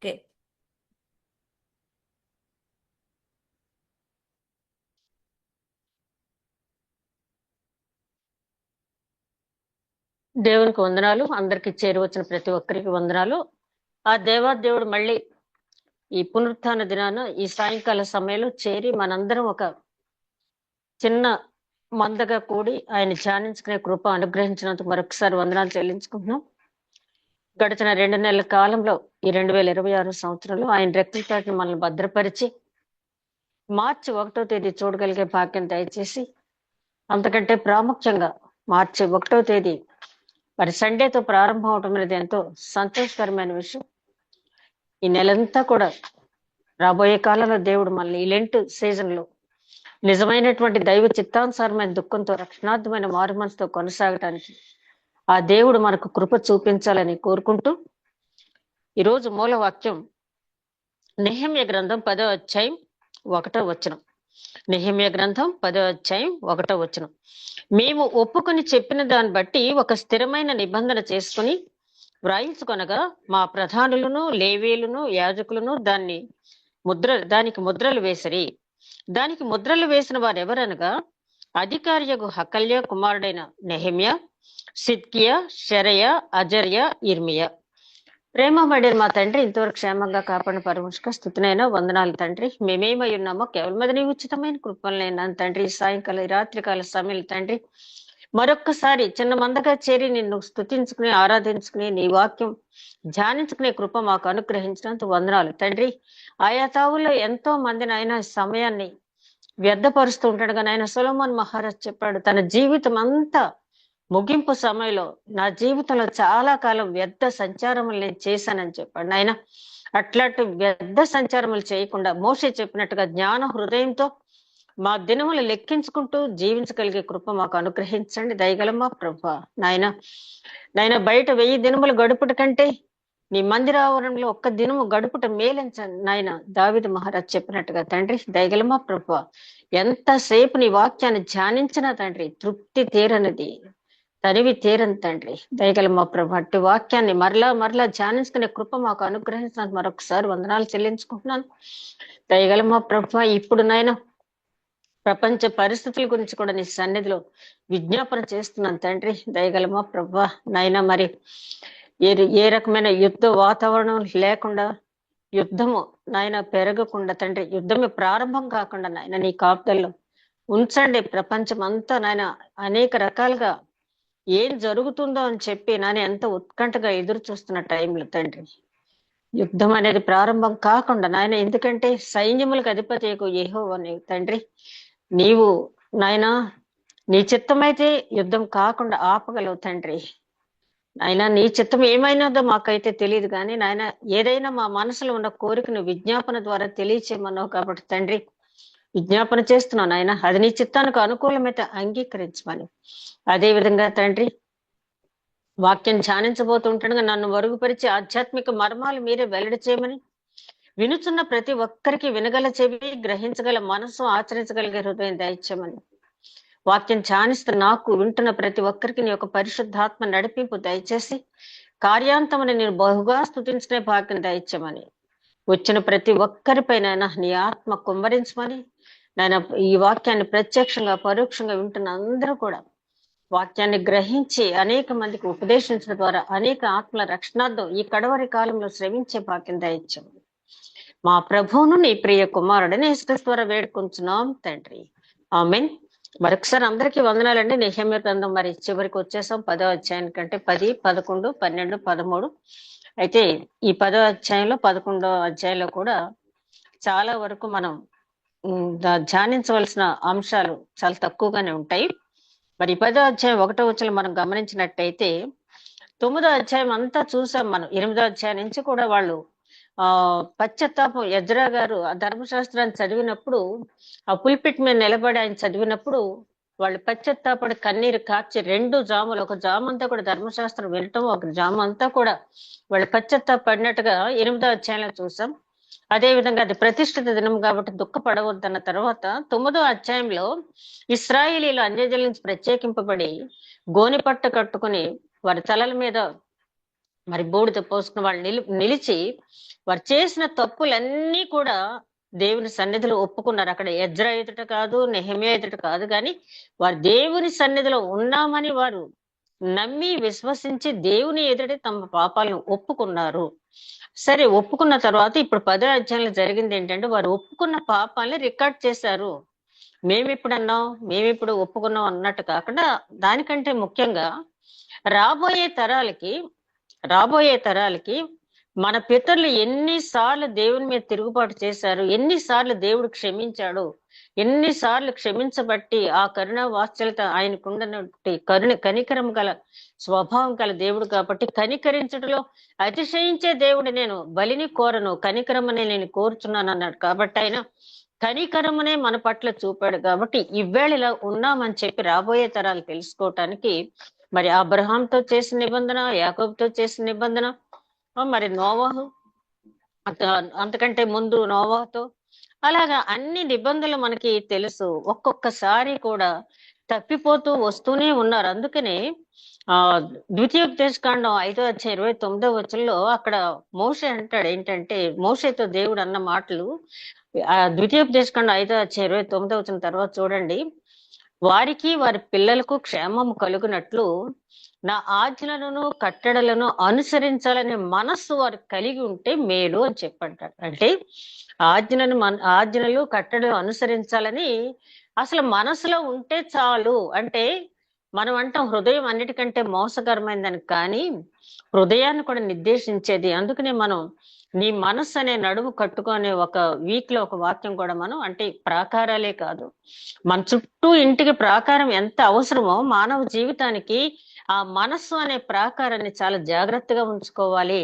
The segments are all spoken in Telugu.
ఓకే. దేవునికి వందనాలు. అందరికి చేరువచ్చిన ప్రతి ఒక్కరికి వందనాలు. ఆ దేవాదేవుడు మళ్ళీ ఈ పునరుత్థాన దినాన ఈ సాయంకాల సమయంలో చేరి మనందరం ఒక చిన్న మందగా కూడి ఆయన ధ్యానించుకునే కృప అనుగ్రహించినందుకు మరొకసారి వందనాలు చెల్లించుకుంటున్నాం. గడిచిన 2 నెలల కాలంలో ఈ 2026 సంవత్సరంలో ఆయన రెక్కల చాటున మనల్ని భద్రపరిచి మార్చి 1వ తేదీ చూడగలిగే భాగ్యం దయచేసి, అంతకంటే ప్రాముఖ్యంగా మార్చి 1వ తేదీ మరి సండేతో ప్రారంభం అవటం అనేది ఎంతో సంతోషకరమైన విషయం. ఈ నెలంతా కూడా రాబోయే కాలంలో దేవుడు మనల్ని ఈ లెంట్ సీజన్ లో నిజమైనటువంటి దైవ చిత్తానుసారమైన దుఃఖంతో రక్షణార్థమైన మారు మనసుతో కొనసాగటానికి ఆ దేవుడు మనకు కృప చూపించాలని కోరుకుంటూ, ఈరోజు మూల వాక్యం నెహెమ్యా గ్రంథం 10వ అధ్యాయం 1వ వచనం. నెహెమ్యా గ్రంథం 10వ అధ్యాయం 1వ వచనం. మేము ఒప్పుకొని చెప్పిన దాన్ని బట్టి ఒక స్థిరమైన నిబంధన చేసుకుని వ్రాయించుకొనగా మా ప్రధానులను లేవీయులను యాజకులను దానికి ముద్రలు వేసిరి. దానికి ముద్రలు వేసిన వారు ఎవరనగా అధికారియగు హకల్య కుమారుడైన నెహెమ్యా, సిద్కియా, షెరయ, అజర్య, ఇర్మియా. ప్రేమబడిన మా తండ్రి, ఇంతవరకు క్షేమంగా కాపాడిన పరమేశ్వర స్తుతినైనా వందనాలు తండ్రి. మేమేమై ఉన్నామో కేవలం అది నీ ఉచితమైన కృపలనైనా తండ్రి. సాయంకాల రాత్రికాల సమయం తండ్రి మరొక్కసారి చిన్న మందగా చేరి నిన్ను స్తుతించుకుని ఆరాధించుకుని నీ వాక్యం ధ్యానించుకునే కృప మాకు అనుగ్రహించినందుకు వందనాలు తండ్రి. ఆయా తావుల్లో ఎంతో మందిని ఆయన సమయాన్ని వ్యర్థపరుస్తూ ఉంటాడు. కానీ ఆయన సొలొమోన్ మహారాజ్ చెప్పాడు, తన జీవితం అంతా ముగింపు సమయంలో నా జీవితంలో చాలా కాలం వ్యర్థ సంచారములు నేను చేశానని చెప్పాడు. ఆయన అట్లాంటి వ్యర్థ సంచారములు చేయకుండా మోషే చెప్పినట్టుగా జ్ఞాన హృదయంతో మా దినములు లెక్కించుకుంటూ జీవించగలిగే కృప మాకు అనుగ్రహించండి దయగలమా ప్రభా. నాయన బయట 1000 దినములు గడుపుట కంటే నీ మందిరావరణంలో ఒక్క దినము గడుపుట మేలించండి నాయన. దావీదు మహారాజ్ చెప్పినట్టుగా తండ్రి దయగలమా ప్రభా. ఎంతసేపు నీ వాక్యాన్ని ధ్యానించినా తండ్రి తృప్తి తీరనిది, తనివి తీరని తండ్రి దయగలమా ప్రభా. అట్టి వాక్యాన్ని మరలా ధ్యానించుకునే కృప మాకు అనుగ్రహించినందుకు మరొకసారి వందనాలు చెల్లించుకుంటున్నాను దయగలమా ప్రభా. ఇప్పుడు నాయన ప్రపంచ పరిస్థితుల గురించి కూడా నీ సన్నిధిలో విజ్ఞాపన చేస్తున్నాను తండ్రి దయగలమా ప్రభా. నాయన మరి ఏ రకమైన యుద్ధ వాతావరణం లేకుండా, యుద్ధము నాయన పెరగకుండా తండ్రి, యుద్ధమే ప్రారంభం కాకుండా నాయన నీ కాపుదల్లో ఉంచండి. ప్రపంచం అంతా నాయన అనేక రకాలుగా ఏం జరుగుతుందో అని చెప్పి నాయన ఎంత ఉత్కంఠగా ఎదురు చూస్తున్న టైంలో తండ్రి యుద్ధం అనేది ప్రారంభం కాకుండా నాయన, ఎందుకంటే సైన్యములకు అధిపతి యెహోవా నీవు తండ్రి. నీవు నాయన నీ చిత్తమైతే యుద్ధం కాకుండా ఆపగలవు తండ్రి. నాయన నీ చిత్తం ఏమైనాదో మాకైతే తెలియదు, కానీ నాయన ఏదైనా మా మనసులో ఉన్న కోరికను విజ్ఞాపన ద్వారా తెలియచేయమన్నావు కాబట్టి తండ్రి విజ్ఞాపన చేస్తున్నావు నాయన. అది నీ చిత్తానికి అనుకూలమైతే అంగీకరించమని, అదే విధంగా తండ్రి వాక్యం ధ్యానించబోతుండగా నన్ను మరుగుపరిచి ఆధ్యాత్మిక మర్మాలు మీరే వెల్లడి చేయమని, వినుచున్న ప్రతి ఒక్కరికి వినగల చెవి, గ్రహించగల మనసు, ఆచరించగలిగే హృదయం దయచేయమని, వాక్యం ధ్యానిస్తున్న నాకు వింటున్న ప్రతి ఒక్కరికి నీ యొక్క పరిశుద్ధాత్మ నడిపింపు దయచేసి కార్యాంతమని నేను బహుగా స్తుతించుకునే భాగ్యం దయచేయమని, వచ్చిన ప్రతి ఒక్కరిపైన నీ ఆత్మ కుమ్మరించమని నాయన, ఈ వాక్యాన్ని ప్రత్యక్షంగా పరోక్షంగా వింటున్న అందరూ కూడా వాక్యాన్ని గ్రహించి అనేక మందికి ఉపదేశించడం ద్వారా అనేక ఆత్మల రక్షణార్థం ఈ కడవరి కాలంలో శ్రమించే భాగ్యం దయచేయమని మా ప్రభువును నీ ప్రియ కుమారుడని యేసుక్రీస్తు ద్వారా వేడుకుంటున్నాం తండ్రి. ఆమేన్. మరొకసారి అందరికీ వందనాలండి. నెహెమ్యా గ్రంథం మరి చివరికి వచ్చేసాం. 10వ అధ్యాయం కంటే 10, 11, 12, 13. అయితే ఈ 10వ అధ్యాయంలో 11వ అధ్యాయంలో కూడా చాలా వరకు మనం ధ్యానించవలసిన అంశాలు చాలా తక్కువగానే ఉంటాయి. మరి 10వ అధ్యాయం 1వ వచనం మనం గమనించినట్టయితే 9వ అధ్యాయం అంతా చూసాం మనం. 8వ అధ్యాయం నుంచి కూడా వాళ్ళు పశ్చాత్తాపం, ఎజ్రా గారు ఆ ధర్మశాస్త్రాన్ని చదివినప్పుడు, ఆ పుల్పిట్ మీద నిలబడి ఆయన చదివినప్పుడు వాళ్ళు పశ్చాత్తాపడి కన్నీరు కార్చి 2 జాములు, ఒక జాము అంతా కూడా ధర్మశాస్త్రం వినటం, ఒక జాము అంతా కూడా వాళ్ళు పశ్చాత్తాపడినట్టుగా 8వ అధ్యాయంలో చూసాం. అదే విధంగా అది ప్రతిష్ఠిత దినం కాబట్టి దుఃఖపడవద్దన్న తర్వాత 9వ అధ్యాయంలో ఇశ్రాయేలీయులు అన్యజనుల నుంచి ప్రత్యేకింపబడి గోనె పట్ట కట్టుకుని వారి తలల మీద మరి బూడిద పోసుకున్న వాళ్ళు నిలిచి వారు చేసిన తప్పులన్నీ కూడా దేవుని సన్నిధిలో ఒప్పుకున్నారు. అక్కడ ఎజ్రా ఎదుట కాదు, నెహెమ్యా ఎదుట కాదు, కానీ వారు దేవుని సన్నిధిలో ఉన్నామని వారు నమ్మి విశ్వసించి దేవుని ఎదుట తమ పాపాలను ఒప్పుకున్నారు. సరే, ఒప్పుకున్న తర్వాత ఇప్పుడు 10వ అధ్యాయంలో జరిగింది ఏంటంటే, వారు ఒప్పుకున్న పాపాలని రికార్డ్ చేశారు. మేమిప్పుడు అన్నాం, మేమిప్పుడు ఒప్పుకున్నాం అన్నట్టు కాకుండా, దానికంటే ముఖ్యంగా రాబోయే తరాలకి మన పితరులు ఎన్నిసార్లు దేవుని మీద తిరుగుబాటు చేశారు, ఎన్నిసార్లు దేవుడు క్షమించాడు, ఎన్నిసార్లు క్షమించబట్టి ఆ కరుణ వాత్సల్యత ఆయనకుండనట్టి కనికరం గల స్వభావం గల దేవుడు కాబట్టి, కనికరించడంలో అతిశయించే దేవుడు నేను బలిని కోరను, కనికరమనే నేను కోరుచున్నాను అన్నాడు. కాబట్టి ఆయన కనికరమనే మన పట్ల చూపాడు. కాబట్టి ఇవేళ ఇలా ఉన్నామని చెప్పి రాబోయే తరాలు తెలుసుకోవటానికి మరి అబ్రహాంతో చేసిన నిబంధన, యాకోబుతో చేసిన నిబంధన, మరి నోవాహు, అంతకంటే ముందు నోవాహుతో, అలాగా అన్ని నిబంధనలు మనకి తెలుసు. ఒక్కొక్కసారి కూడా తప్పిపోతూ వస్తూనే ఉన్నారు. అందుకనే ద్వితీయోపదేశకాండం 5వ అధ్యాయం 29వ వచనంలో అక్కడ మోషే అంటాడు ఏంటంటే, మోషేతో దేవుడు అన్న మాటలు ద్వితీయోపదేశకాండం 5వ అధ్యాయం 29వ వచనం తర్వాత చూడండి. వారికి వారి పిల్లలకు క్షేమము కలుగునట్లు నా ఆజ్ఞలను కట్టడలను అనుసరించాలనే మనస్సు వారు కలిగి ఉంటే మేలు అని చెప్పంటాడు. అంటే ఆజ్ఞలు కట్టడలు అనుసరించాలని అసలు మనసులో ఉంటే చాలు. అంటే మనం అంటాం హృదయం అన్నిటికంటే మోసకరమైందని, కానీ హృదయాన్ని కూడా నిర్దేశించేది. అందుకనే మనం నీ మనస్సు అనే నడుము కట్టుకునే ఒక వీక్ లో ఒక వాక్యం కూడా మనం, అంటే ప్రాకారాలే కాదు, మన చుట్టూ ఇంటికి ప్రాకారం ఎంత అవసరమో మానవ జీవితానికి ఆ మనస్సు అనే ప్రాకారాన్ని చాలా జాగ్రత్తగా ఉంచుకోవాలి.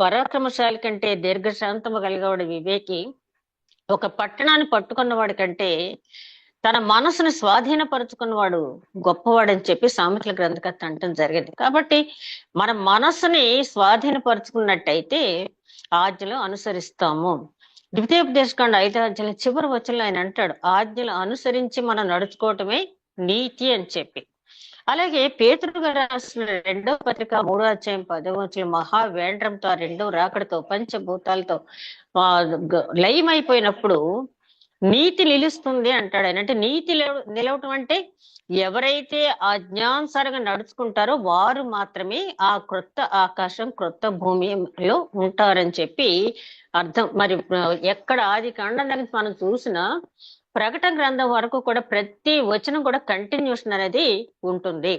పరాక్రమశాలి కంటే దీర్ఘశాంతము కలిగేవాడు వివేకి, ఒక పట్టణాన్ని పట్టుకున్నవాడి కంటే తన మనసును స్వాధీనపరుచుకున్నవాడు గొప్పవాడని చెప్పి సామెతల గ్రంథకర్త అంటం జరిగింది. కాబట్టి మన మనసుని స్వాధీనపరుచుకున్నట్టయితే ఆజ్ఞలు అనుసరిస్తాము. ద్వితీయోపదేశకాండం 5వ అధ్యాయం చివరి వచనంలో ఆయన అంటాడు, ఆజ్ఞలు అనుసరించి మనం నడుచుకోవటమే నీతి అని చెప్పి. అలాగే పేతురు గారు రాసిన 2వ పత్రిక 3వ అధ్యాయం 10వ వచనం, మహావేంద్రంతో, ఆ 2వ రాకడతో, పంచభూతాలతో లయమైపోయినప్పుడు నీతి నిలుస్తుంది అంటాడు ఆయన. అంటే నీతి నిలవటం అంటే ఎవరైతే ఆజ్ఞానుసారంగా నడుచుకుంటారో వారు మాత్రమే ఆ క్రొత్త ఆకాశం, క్రొత్త భూమిలో ఉంటారని చెప్పి అర్థం. మరి ఎక్కడ ఆది కాండం దగ్గర మనం చూసినా ప్రకటన గ్రంథం వరకు కూడా ప్రతి వచనం కూడా కంటిన్యూషన్ అనేది ఉంటుంది.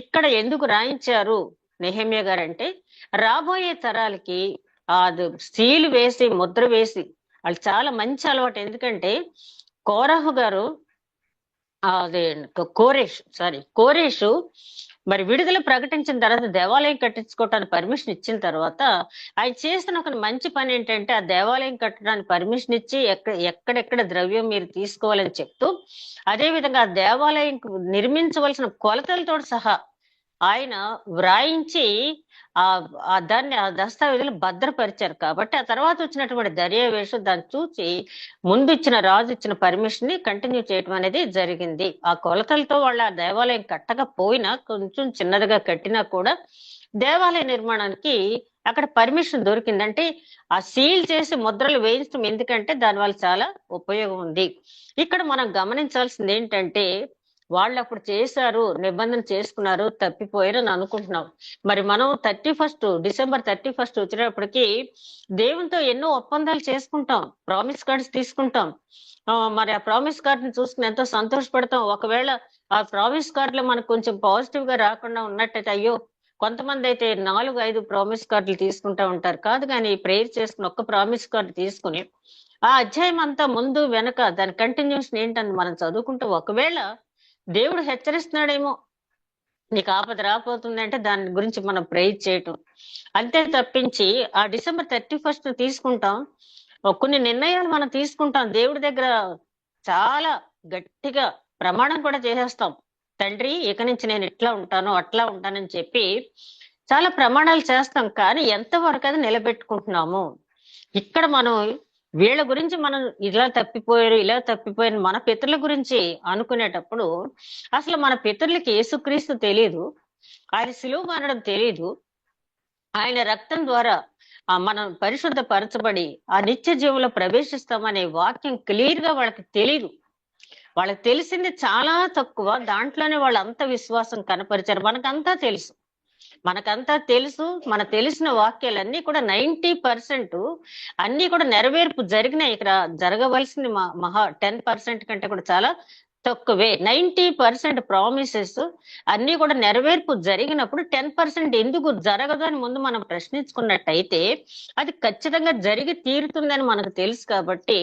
ఇక్కడ ఎందుకు రాయించారు నెహెమ్యా గారు అంటే, రాబోయే తరాలకి అది సీలు వేసి ముద్ర వేసి, వాళ్ళు చాలా మంచి అలవాటు. ఎందుకంటే కోరహు గారు అదే కోరేషు మరి విడుదల ప్రకటించిన తర్వాత దేవాలయం కట్టించుకోవటానికి పర్మిషన్ ఇచ్చిన తర్వాత ఆయన చేసిన ఒక మంచి పని ఏంటంటే, ఆ దేవాలయం కట్టడానికి పర్మిషన్ ఇచ్చి ఎక్కడెక్కడ ద్రవ్యం మీరు తీసుకోవాలని చెప్తూ, అదే విధంగా ఆ దేవాలయం నిర్మించవలసిన కొలతలతో సహా ఆయన వ్రాయించి దాన్ని ఆ దస్తావేజులు భద్రపరిచారు. కాబట్టి ఆ తర్వాత వచ్చినటువంటి దర్యావేషు దాన్ని చూసి ముందు ఇచ్చిన రాజు ఇచ్చిన పర్మిషన్ ని కంటిన్యూ చేయటం అనేది జరిగింది. ఆ కొలతలతో వాళ్ళ దేవాలయం కట్టకపోయినా, కొంచెం చిన్నదిగా కట్టినా కూడా దేవాలయ నిర్మాణానికి అక్కడ పర్మిషన్ దొరికిందంటే ఆ సీల్ చేసి ముద్రలు వేయించడం ఎందుకంటే దానివల్ల చాలా ఉపయోగం ఉంది. ఇక్కడ మనం గమనించాల్సింది ఏంటంటే, వాళ్ళు అప్పుడు చేశారు, నిబంధన చేసుకున్నారు, తప్పిపోయారని అనుకుంటున్నాం. మరి మనం డిసెంబర్ 31 వచ్చినప్పటికీ దేవునితో ఎన్నో ఒప్పందాలు చేసుకుంటాం, ప్రామిస్ కార్డ్స్ తీసుకుంటాం. మరి ఆ ప్రామిస్ కార్డ్ ని చూసుకుని ఎంతో సంతోషపడతాం. ఒకవేళ ఆ ప్రామిస్ కార్డ్ లో మనకు కొంచెం పాజిటివ్ గా రాకుండా ఉన్నట్టయితే, అయ్యో, కొంతమంది అయితే 4-5 ప్రామిస్ కార్డులు తీసుకుంటా ఉంటారు. కాదు కానీ ప్రేయర్ చేసుకుని ఒక్క ప్రామిస్ కార్డు తీసుకుని ఆ అధ్యాయం అంతా ముందు వెనక దాని కంటిన్యూషన్ ఏంటని మనం చదువుకుంటూ, ఒకవేళ దేవుడు హెచ్చరిస్తున్నాడేమో నీకు ఆపద రాబోతుంది అంటే దాని గురించి మనం ప్రేయర్ చేయటం అంతే తప్పించి, ఆ డిసెంబర్ 31 తీసుకుంటాం, కొన్ని నిర్ణయాలు మనం తీసుకుంటాం. దేవుడి దగ్గర చాలా గట్టిగా ప్రమాణం కూడా చేసేస్తాం, తండ్రి ఇక నుంచి నేను ఇట్లా ఉంటాను అట్లా ఉంటానని చెప్పి చాలా ప్రమాణాలు చేస్తాం. కానీ ఎంతవరకు అది నిలబెట్టుకుంటున్నాము? ఇక్కడ మనం వీళ్ళ గురించి మనం ఇలా తప్పిపోయారు మన పితరుల గురించి అనుకునేటప్పుడు, అసలు మన పితరులకి యేసుక్రీస్తు తెలియదు, ఆయన సిలువ మారడం తెలియదు, ఆయన రక్తం ద్వారా మనం పరిశుద్ధపరచబడి ఆ నిత్య జీవంలో ప్రవేశిస్తామనే వాక్యం క్లియర్ గా వాళ్ళకి తెలియదు. వాళ్ళకి తెలిసింది చాలా తక్కువ. దాంట్లోనే వాళ్ళు అంత విశ్వాసం కనపరిచారు. మనకంతా తెలుసు. మన తెలిసిన వాక్యాలన్నీ కూడా 90% అన్ని కూడా నెరవేర్పు జరిగినాయి. ఇక్కడ జరగవలసింది మహా 10% కంటే కూడా చాలా తక్కువే. 90% ప్రామిసెస్ అన్ని కూడా నెరవేర్పు జరిగినప్పుడు 10% ఎందుకు జరగదు అని ముందు మనం ప్రశ్నించుకున్నట్టయితే అది ఖచ్చితంగా జరిగి తీరుతుందని మనకు తెలుసు. కాబట్టి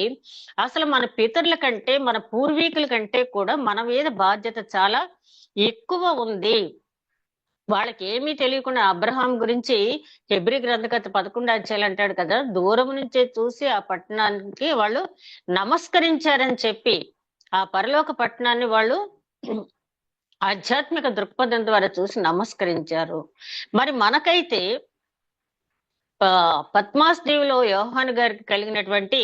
అసలు మన పితరుల కంటే, మన పూర్వీకుల కంటే కూడా మన మీద బాధ్యత చాలా ఎక్కువ ఉంది. వాళ్ళకి ఏమీ తెలియకుండా అబ్రహాం గురించి హెబ్రీ గ్రంథకర్త 11 అధ్యాయాలు అంటాడు కదా, దూరం నుంచే చూసి ఆ పట్టణానికి వాళ్ళు నమస్కరించారని చెప్పి ఆ పరలోక పట్టణాన్ని వాళ్ళు ఆధ్యాత్మిక దృక్పథం ద్వారా చూసి నమస్కరించారు. మరి మనకైతే పద్మాస్ దీవిలో యోహాను గారికి కలిగినటువంటి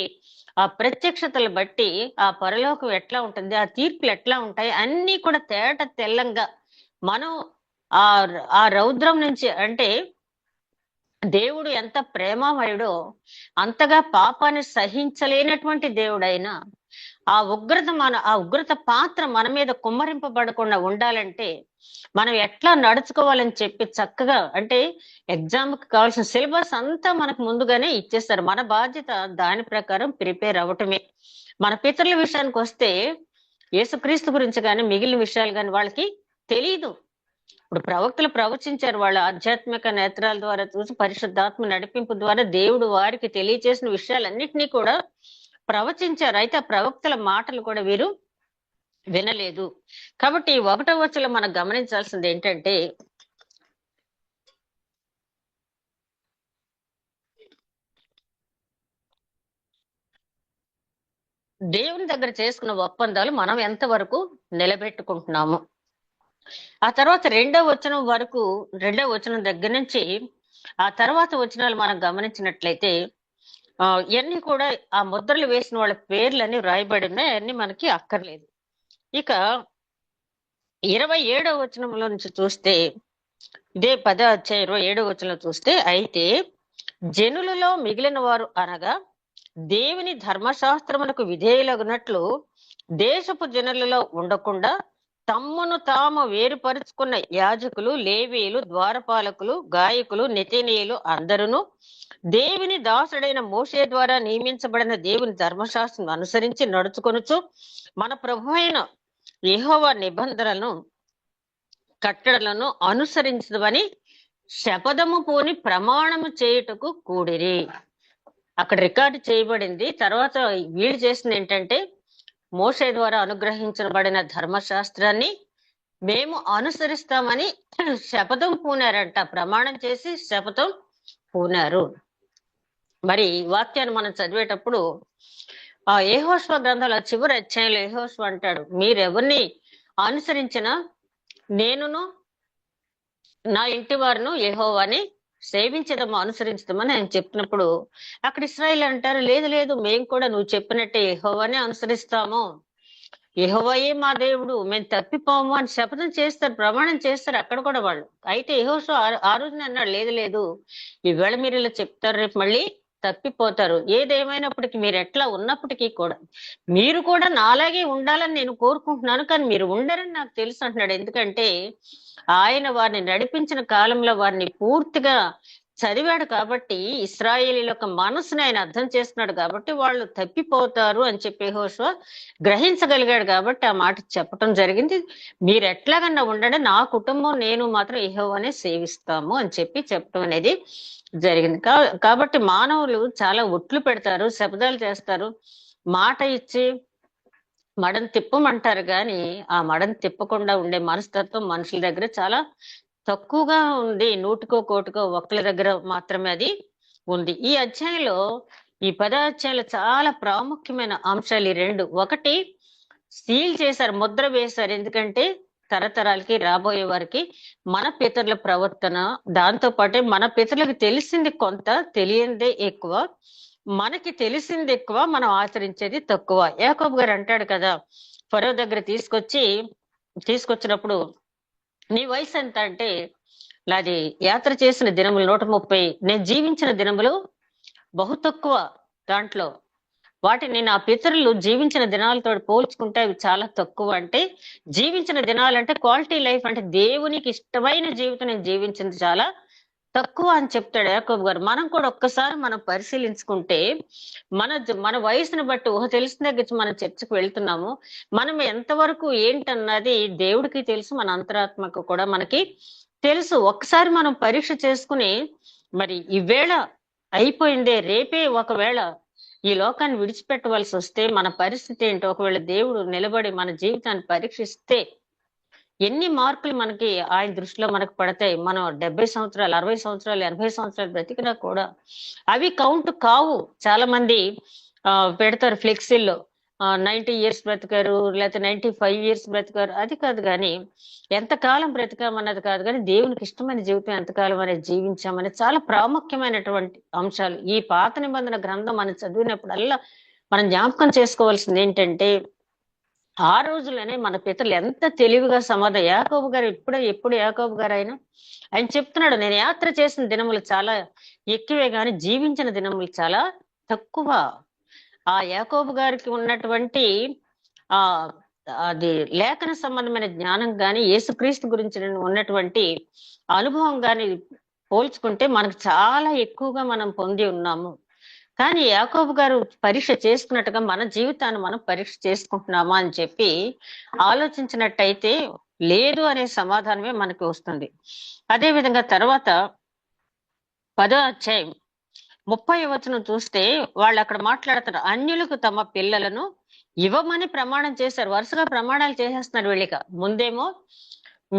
ఆ ప్రత్యక్షతలు బట్టి ఆ పరలోకం ఎట్లా ఉంటుంది, ఆ తీర్పులు ఎట్లా ఉంటాయి అన్ని కూడా తేట తెల్లంగా మనం ఆ రౌద్రం నుంచి, అంటే దేవుడు ఎంత ప్రేమమయుడో అంతగా పాపాన్ని సహించలేనటువంటి దేవుడైనా ఆ ఉగ్రత పాత్ర మన మీద కుమ్మరింపబడకుండా ఉండాలంటే మనం ఎట్లా నడుచుకోవాలని చెప్పి చక్కగా, అంటే ఎగ్జామ్ కి కావాల్సిన సిలబస్ అంతా మనకు ముందుగానే ఇచ్చేస్తారు. మన బాధ్యత దాని ప్రకారం ప్రిపేర్ అవ్వటమే. మన పితరుల విషయానికి వస్తే యేసుక్రీస్తు గురించి కానీ మిగిలిన విషయాలు కానీ వాళ్ళకి తెలీదు. ఇప్పుడు ప్రవక్తలు ప్రవచించారు. వాళ్ళ ఆధ్యాత్మిక నేత్రాల ద్వారా చూసి పరిశుద్ధాత్మ నడిపింపు ద్వారా దేవుడు వారికి తెలియచేసిన విషయాలన్నింటినీ కూడా ప్రవచించారు. అయితే ఆ ప్రవక్తల మాటలు కూడా వీరు వినలేదు. కాబట్టి 1వ వచనంలో మనం గమనించాల్సింది ఏంటంటే, దేవుని దగ్గర చేసుకున్న ఒప్పందాలు మనం ఎంతవరకు నిలబెట్టుకుంటున్నాము. ఆ తర్వాత 2వ వచనం దగ్గర నుంచి ఆ తర్వాత వచనాలు మనం గమనించినట్లయితే ఇవన్నీ కూడా ఆ ముద్రలు వేసిన వాళ్ళ పేర్లన్నీ రాయబడి ఉన్నాయి. అవన్నీ మనకి అక్కర్లేదు. ఇక 27వ వచనంలో నుంచి చూస్తే, ఇదే 10వ అధ్యాయం 27వ వచనంలో చూస్తే, అయితే జనులలో మిగిలిన వారు అనగా దేవుని ధర్మశాస్త్రములకు విధేయులగునట్లు దేశపు జనులలో ఉండకుండా తమ్మును తాము వేరుపరుచుకున్న యాజకులు, లేవీయులు, ద్వారపాలకులు, గాయకులు, నెతనీయులు అందరూ దేవుని దాసుడైన మోషే ద్వారా నియమించబడిన దేవుని ధర్మశాస్త్రం అనుసరించి నడుచుకొనుచు మన ప్రభు అయిన యెహోవా నిబంధనలను కట్టడలను అనుసరించదని శపథము పూని ప్రమాణము చేయుటకు కూడిరి. అక్కడ రికార్డు చేయబడింది. తర్వాత వీళ్ళు చేసింది ఏంటంటే, మోషే ద్వారా అనుగ్రహించబడిన ధర్మశాస్త్రాన్ని మేము అనుసరిస్తామని శపథం పూనారంట. ప్రమాణం చేసి శపథం పూనారు. మరి వాక్యాన్ని మనం చదివేటప్పుడు యెహోషువ గ్రంథంలో చివరి అధ్యాయంలో యెహోషువ అంటాడు, మీరెవరిని అనుసరించినా నేనును నా ఇంటి వారును యెహోవాని సేవించదము, అనుసరించదమని ఆయన చెప్పినప్పుడు అక్కడ ఇశ్రాయేల్ అంటారు, లేదు లేదు, మేము కూడా నువ్వు చెప్పినట్టే యెహోవాని అనుసరిస్తాము, యెహోవాయే మా దేవుడు, మేము తప్పిపోము అని శపథం చేస్తారు, ప్రమాణం చేస్తారు అక్కడ కూడా వాళ్ళు. అయితే యెహోషువ ఆ రోజున అన్నాడు, లేదు లేదు, ఈవేళ మీరు ఇలా చెప్తారు, రేపు మళ్ళీ తప్పిపోతారు. ఏదేమైనప్పటికీ మీరు ఎట్లా ఉన్నప్పటికీ కూడా మీరు కూడా నాలాగే ఉండాలని నేను కోరుకుంటున్నాను, కానీ మీరు ఉండరని నాకు తెలుసు అంటున్నాడు. ఎందుకంటే ఆయన వారిని నడిపించిన కాలంలో వారిని పూర్తిగా చదివాడు కాబట్టి, ఇశ్రాయేలీల యొక్క మనసుని ఆయన అర్థం చేసుకున్నాడు కాబట్టి వాళ్ళు తప్పిపోతారు అని చెప్పి యెహోషువ గ్రహించగలిగాడు కాబట్టి ఆ మాట చెప్పటం జరిగింది. మీరు ఎట్లాగన్నా ఉండండి, నా కుటుంబం నేను మాత్రం యెహోవానే సేవిస్తాము అని చెప్పి చెప్పడం అనేది జరిగింది. కాబట్టి మానవులు చాలా ఒట్లు పెడతారు, శబ్దాలు చేస్తారు, మాట ఇచ్చి మడని తిప్పమంటారు, కానీ ఆ మడని తిప్పకుండా ఉండే మనస్తత్వం మనుషుల దగ్గర చాలా తక్కువగా ఉంది. 100కో 1,000కో ఒక్కల దగ్గర మాత్రమే అది ఉంది. ఈ అధ్యాయంలో, ఈ 10వ అధ్యాయంలో చాలా ప్రాముఖ్యమైన అంశాలు ఈ రెండు. ఒకటి, సీల్ చేశారు, ముద్ర వేశారు. ఎందుకంటే తరతరాలకి రాబోయే వారికి మన పితరుల ప్రవర్తన, దాంతో పాటే మన పితరులకు తెలిసింది కొంత, తెలియందే ఎక్కువ, మనకి తెలిసింది ఎక్కువ, మనం ఆచరించేది తక్కువ. యాకోబు గారు అంటాడు కదా, ఫరో దగ్గర తీసుకొచ్చినప్పుడు నీ వయసు ఎంత అంటే నాది యాత్ర చేసిన దినములు 130, నేను జీవించిన దినములు బహు తక్కువ. దాంట్లో వాటిని నా పితరులు జీవించిన దినాలతో పోల్చుకుంటే అవి చాలా తక్కువ. అంటే జీవించిన దినాలంటే క్వాలిటీ లైఫ్, అంటే దేవునికి ఇష్టమైన జీవితం నేను జీవించింది చాలా తక్కువ అని చెప్తాడు యాకోబు గారు. మనం కూడా ఒక్కసారి మనం పరిశీలించుకుంటే మన వయసుని బట్టి ఊహ తెలిసిన దగ్గర నుంచి మనం చర్చకు వెళ్తున్నాము. మనం ఎంతవరకు ఏంటన్నది దేవుడికి తెలుసు, మన అంతరాత్మకు కూడా మనకి తెలుసు. ఒక్కసారి మనం పరీక్ష చేసుకుని, మరి ఈవేళ అయిపోయిందే, రేపే ఒకవేళ ఈ లోకాన్ని విడిచిపెట్టవలసి వస్తే మన పరిస్థితి ఏంటో, ఒకవేళ దేవుడు నిలబడి మన జీవితాన్ని పరీక్షిస్తే ఎన్ని మార్కులు మనకి ఆయన దృష్టిలో మనకు పడతాయి. మనం 70 సంవత్సరాలు, 60 సంవత్సరాలు, 80 సంవత్సరాలు బ్రతికినా కూడా అవి కౌంట్ కావు. చాలా మంది పెడతారు ఫ్లెక్సీల్లో 90 ఇయర్స్ బ్రతికారు, లేకపోతే 95 ఇయర్స్ బ్రతికారు. అది కాదు కానీ ఎంతకాలం బ్రతికామన్నది కాదు కానీ దేవునికి ఇష్టమైన జీవితం ఎంతకాలం అనేది జీవించామనేది చాలా ప్రాముఖ్యమైనటువంటి అంశాలు. ఈ పాత నిబంధన గ్రంథం మనం చదివినప్పుడల్లా మనం జ్ఞాపకం చేసుకోవాల్సింది ఏంటంటే, ఆ రోజుల్లోనే మన పితరులు ఎంత తెలివిగా యాకోబు గారు ఎప్పుడు యాకోబు గారు ఆయన చెప్తున్నాడు, నేను యాత్ర చేసిన దినములు చాలా ఎక్కువే గాని జీవించిన దినములు చాలా తక్కువ. ఆ యాకోబు గారికి ఉన్నటువంటి ఆ అది లేఖన సంబంధమైన జ్ఞానం గాని, యేసుక్రీస్తు గురించి ఉన్నటువంటి అనుభవం గాని పోల్చుకుంటే మనకు చాలా ఎక్కువగా మనం పొంది ఉన్నాము. కానీ యాకోబు గారు పరీక్ష చేసుకున్నట్టుగా మన జీవితాన్ని మనం పరీక్ష చేసుకుంటున్నామా అని చెప్పి ఆలోచించినట్టయితే లేదు అనే సమాధానమే మనకి వస్తుంది. అదే విధంగా తర్వాత 10వ అధ్యాయం 30వ వచనం చూస్తే వాళ్ళు అక్కడ మాట్లాడుతారు, అన్యులకు తమ పిల్లలను ఇవ్వమని ప్రమాణం చేశారు. వరుసగా ప్రమాణాలు చేసేస్తున్నారు వీళ్ళక. ముందేమో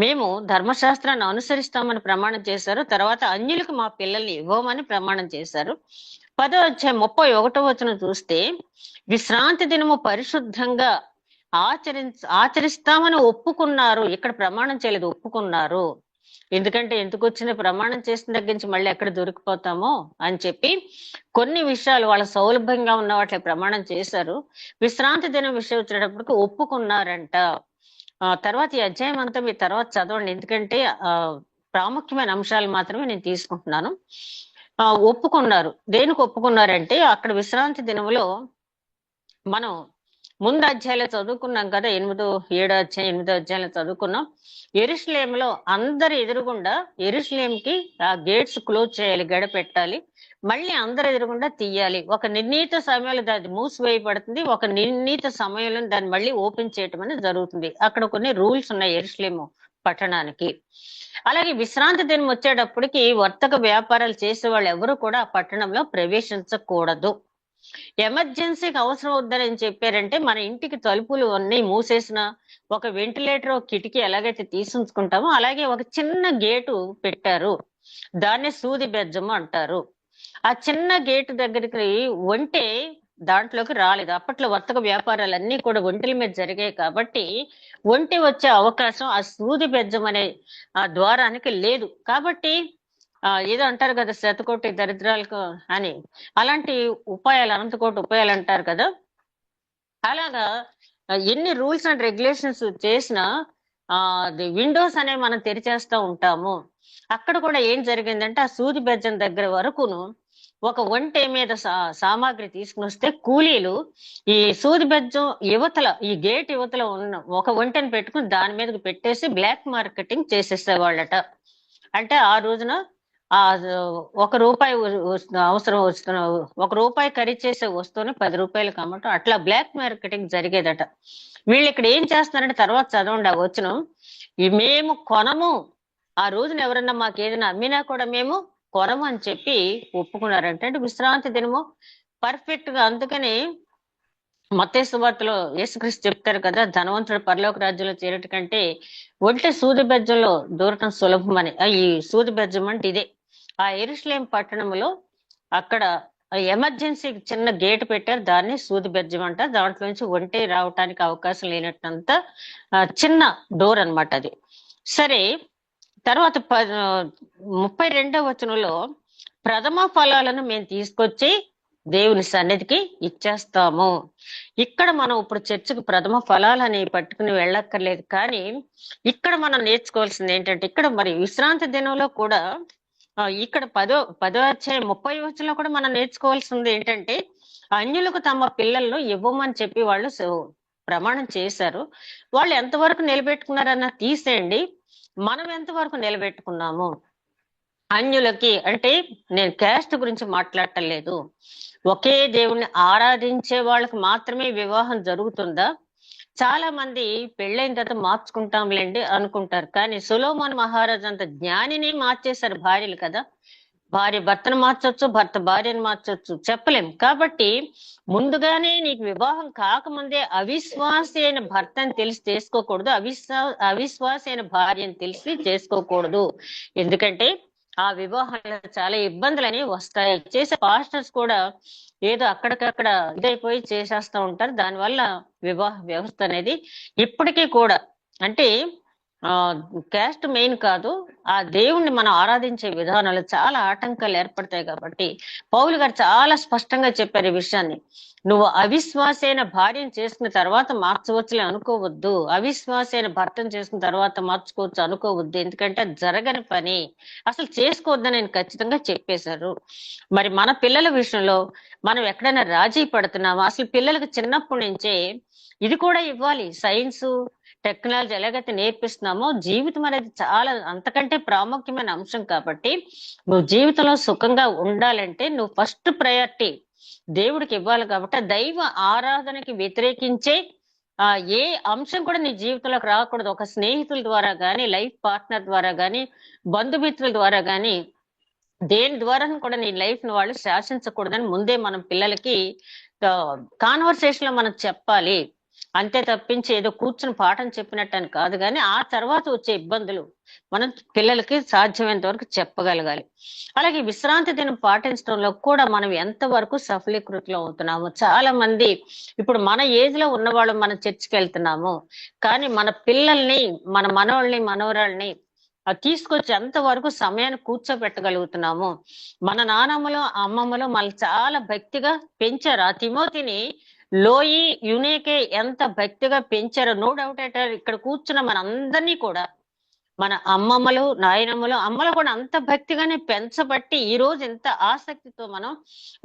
మేము ధర్మశాస్త్రాన్ని అనుసరిస్తామని ప్రమాణం చేశారు, తర్వాత అన్యులకు మా పిల్లల్ని ఇవ్వమని ప్రమాణం చేశారు. 10వ అధ్యాయం 31వ వచనం చూస్తే విశ్రాంతి దినము పరిశుద్ధంగా ఆచరిస్తామని ఒప్పుకున్నారు. ఇక్కడ ప్రమాణం చేయలేదు, ఒప్పుకున్నారు. ఎందుకంటే ఎందుకు వచ్చిన ప్రమాణం చేసిన దగ్గర నుంచి మళ్ళీ ఎక్కడ దొరికిపోతామో అని చెప్పి కొన్ని విషయాలు వాళ్ళ సౌలభ్యంగా ఉన్న వాటి ప్రమాణం చేశారు. విశ్రాంతి దినం విషయం వచ్చేటప్పటికి ఒప్పుకున్నారంట. తర్వాత ఈ అధ్యాయం అంతా మీ తర్వాత చదవండి, ఎందుకంటే ప్రాముఖ్యమైన అంశాలు మాత్రమే నేను తీసుకుంటున్నాను. ఒప్పుకున్నారు. దేనికి ఒప్పుకున్నారంటే, అక్కడ విశ్రాంతి దినములో మనం ముందు అధ్యాయంలో చదువుకున్నాం కదా, 7వ అధ్యాయం 8వ అధ్యాయంలో చదువుకున్నాం. యెరూషలేములో అందరి ఎదురుగుండా యెరూషలేంకి ఆ గేట్స్ క్లోజ్ చేయాలి, గడ పెట్టాలి, మళ్ళీ అందరి ఎదురుగుండా తీయాలి. ఒక నిర్ణీత సమయంలో దాన్ని మూసివేయబడుతుంది, ఒక నిర్ణీత సమయంలో దాన్ని మళ్ళీ ఓపెన్ చేయటం అనేది జరుగుతుంది. అక్కడ కొన్ని రూల్స్ ఉన్నాయి యెరూషలేము పట్టణానికి. అలాగే విశ్రాంతి దినం వచ్చేటప్పటికి వర్తక వ్యాపారాలు చేసే వాళ్ళు ఎవరు కూడా ఆ పట్టణంలో ప్రవేశించకూడదు. ఎమర్జెన్సీకి అవసరం వద్దని చెప్పారంటే, మన ఇంటికి తలుపులు అన్ని మూసేసిన ఒక వెంటిలేటర్, ఒక కిటికీ ఎలాగైతే తీసుకుంటామో అలాగే ఒక చిన్న గేటు పెట్టారు. దాన్ని సూది బెజ్జము అంటారు. ఆ చిన్న గేటు దగ్గరికి ఒంటె దాంట్లోకి రాలేదు. అప్పట్లో వర్తక వ్యాపారాలన్నీ కూడా ఒంటెల మీద జరిగాయి కాబట్టి ఒంటె వచ్చే అవకాశం ఆ సూది బెజ్జం అనే ఆ ద్వారానికి లేదు. కాబట్టి ఏదో అంటారు కదా, శతకోటి దరిద్రాలకు అని, అలాంటి ఉపాయాలు, అనంతకోటి ఉపాయాలు అంటారు కదా. అలాగా ఎన్ని రూల్స్ అండ్ రెగ్యులేషన్స్ చేసినా విండోస్ అనేవి మనం తెరిచేస్తూ ఉంటాము. అక్కడ కూడా ఏం జరిగిందంటే, ఆ సూది బెజ్జం దగ్గర వరకును ఒక ఒంటె మీద సామాగ్రి తీసుకుని వస్తే కూలీలు ఈ సూది బెజ్జం యువతల, ఈ గేట్ యువతల ఉన్న ఒక ఒంటెని పెట్టుకుని దాని మీదకి పెట్టేసి బ్లాక్ మార్కెటింగ్ చేసేసేవాళ్ళట. అంటే ఆ రోజున ₹1 అవసరం వస్తున్న ₹1 ఖరీదు చేసే వస్తువుని ₹10 అమ్మటం, అట్లా బ్లాక్ మార్కెటింగ్ జరిగేదట. వీళ్ళు ఇక్కడ ఏం చేస్తున్నారంటే, తర్వాత చదవండి ఆ వచనం, మేము కొనము, ఆ రోజున ఎవరన్నా మాకు ఏదైనా అమ్మినా కూడా మేము కొనము అని చెప్పి ఒప్పుకున్నారంటే. అంటే విశ్రాంతి దినము పర్ఫెక్ట్ గా. అందుకని మత్తయి సువార్తలో యేసుక్రీస్తు చెప్తారు కదా, ధనవంతుడు పరలోక రాజ్యంలో చేరట కంటే ఒంటె సూది బెజ్జంలో దూరటం సులభమని. ఈ సూది బెజ్జం అంటే ఇదే. ఆ యెరూషలేం పట్టణంలో అక్కడ ఎమర్జెన్సీ చిన్న గేట్ పెట్టారు, దాన్ని సూది బెజ్జం అంట. దాంట్లో నుంచి ఒంటె రావటానికి అవకాశం లేనట్టంత చిన్న డోర్ అన్నమాట అది. సరే, తర్వాత 32వ వచనంలో ప్రథమ ఫలాలను మేము తీసుకొచ్చి దేవుని సన్నిధికి ఇచ్చేస్తాము. ఇక్కడ మనం ఇప్పుడు చర్చికి ప్రథమ ఫలాలని పట్టుకుని వెళ్ళక్కర్లేదు. కానీ ఇక్కడ మనం నేర్చుకోవాల్సింది ఏంటంటే, ఇక్కడ మరి విశ్రాంతి దినంలో కూడా ఇక్కడ 10వ అధ్యాయం 30వ వచనంలో కూడా మనం నేర్చుకోవాల్సింది ఏంటంటే, అన్యులకు తమ పిల్లలను ఇవ్వమని చెప్పి వాళ్ళు ప్రమాణం చేశారు. వాళ్ళు ఎంతవరకు నిలబెట్టుకున్నారన్న తీసేయండి, మనం ఎంతవరకు నిలబెట్టుకున్నాము. అన్యులకి అంటే నేను క్యాస్ట్ గురించి మాట్లాడటం లేదు. ఒకే దేవుణ్ణి ఆరాధించే వాళ్ళకి మాత్రమే వివాహం జరుగుతుందా? చాలా మంది పెళ్ళైన తర్వాత మార్చుకుంటాంలేండి అనుకుంటారు. కానీ సొలొమోను మహారాజు అంత జ్ఞానిని మార్చేశారు భార్యలు కదా. భార్య భర్తను మార్చొచ్చు, భర్త భార్యను మార్చొచ్చు, చెప్పలేం. కాబట్టి ముందుగానే నీకు వివాహం కాకముందే అవిశ్వాసి అయిన భర్తని తెలిసి చేసుకోకూడదు, అవిశ్వాసి అయిన భార్యని తెలిసి చేసుకోకూడదు. ఎందుకంటే ఆ వివాహాల్లో చాలా ఇబ్బందులు అనేవి వస్తాయి. చేసే పాస్టర్స్ కూడా ఏదో అక్కడికక్కడ ఇదైపోయి చేసేస్తూ ఉంటారు. దానివల్ల వివాహ వ్యవస్థ అనేది ఇప్పటికీ కూడా అంటే క్యాస్ట్ మెయిన్ కాదు, ఆ దేవుణ్ణి మనం ఆరాధించే విధానాలు చాలా ఆటంకాలు ఏర్పడతాయి. కాబట్టి పౌలు గారు చాలా స్పష్టంగా చెప్పారు ఈ విషయాన్ని. నువ్వు అవిశ్వాసైన భార్యను చేసుకున్న తర్వాత మార్చవచ్చులే అనుకోవద్దు, అవిశ్వాసైన భర్తను చేసుకున్న తర్వాత మార్చుకోవచ్చు అనుకోవద్దు. ఎందుకంటే అది జరగని పని, అసలు చేసుకోవద్దని నేను ఖచ్చితంగా చెప్పేశారు. మరి మన పిల్లల విషయంలో మనం ఎక్కడైనా రాజీ పడుతున్నామా? అసలు పిల్లలకు చిన్నప్పటి నుంచే ఇది కూడా ఇవ్వాలి. సైన్స్ టెక్నాలజీ ఎలాగైతే నేర్పిస్తున్నామో జీవితం అనేది చాలా అంతకంటే ప్రాముఖ్యమైన అంశం. కాబట్టి నువ్వు జీవితంలో సుఖంగా ఉండాలంటే నువ్వు ఫస్ట్ ప్రయారిటీ దేవుడికి ఇవ్వాలి. కాబట్టి దైవ ఆరాధనకి వ్యతిరేకించే ఏ అంశం కూడా నీ జీవితంలోకి రాకూడదు. ఒక స్నేహితుల ద్వారా గాని, లైఫ్ పార్ట్నర్ ద్వారా గాని, బంధుమిత్రుల ద్వారా గాని, దేని ద్వారా కూడా నీ లైఫ్ ని వాళ్ళు శాసించకూడదని ముందే మనం పిల్లలకి కాన్వర్సేషన్ లో మనం చెప్పాలి. అంతే తప్పించి ఏదో కూర్చుని పాఠం చెప్పినట్టు అని కాదు. కానీ ఆ తర్వాత వచ్చే ఇబ్బందులు మనం పిల్లలకి సాధ్యమైనంత వరకు చెప్పగలగాలి. అలాగే విశ్రాంతి దినం పాటించడంలో కూడా మనం ఎంతవరకు సఫలీకృతులు అవుతున్నాము. చాలా మంది ఇప్పుడు మన ఏజ్ లో ఉన్నవాళ్ళు మనం చర్చికి వెళ్తున్నాము, కానీ మన పిల్లల్ని, మన మనవల్ని, మనవరాల్ని తీసుకొచ్చి ఎంతవరకు సమయాన్ని కూర్చోబెట్టగలుగుతున్నాము. మన నానమ్మలో అమ్మమ్మలో మళ్ళీ చాలా భక్తిగా పెంచారు. ఆ తిమోతిని లోయి యునేకే ఎంత భక్తిగా పెంచారో నో డౌట్ అట్. ఇక్కడ కూర్చున్న మన అందరినీ కూడా మన అమ్మమ్మలు, నాయనమ్మలు, అమ్మలు కూడా అంత భక్తిగానే పెంచబట్టి ఈ రోజు ఎంత ఆసక్తితో మనం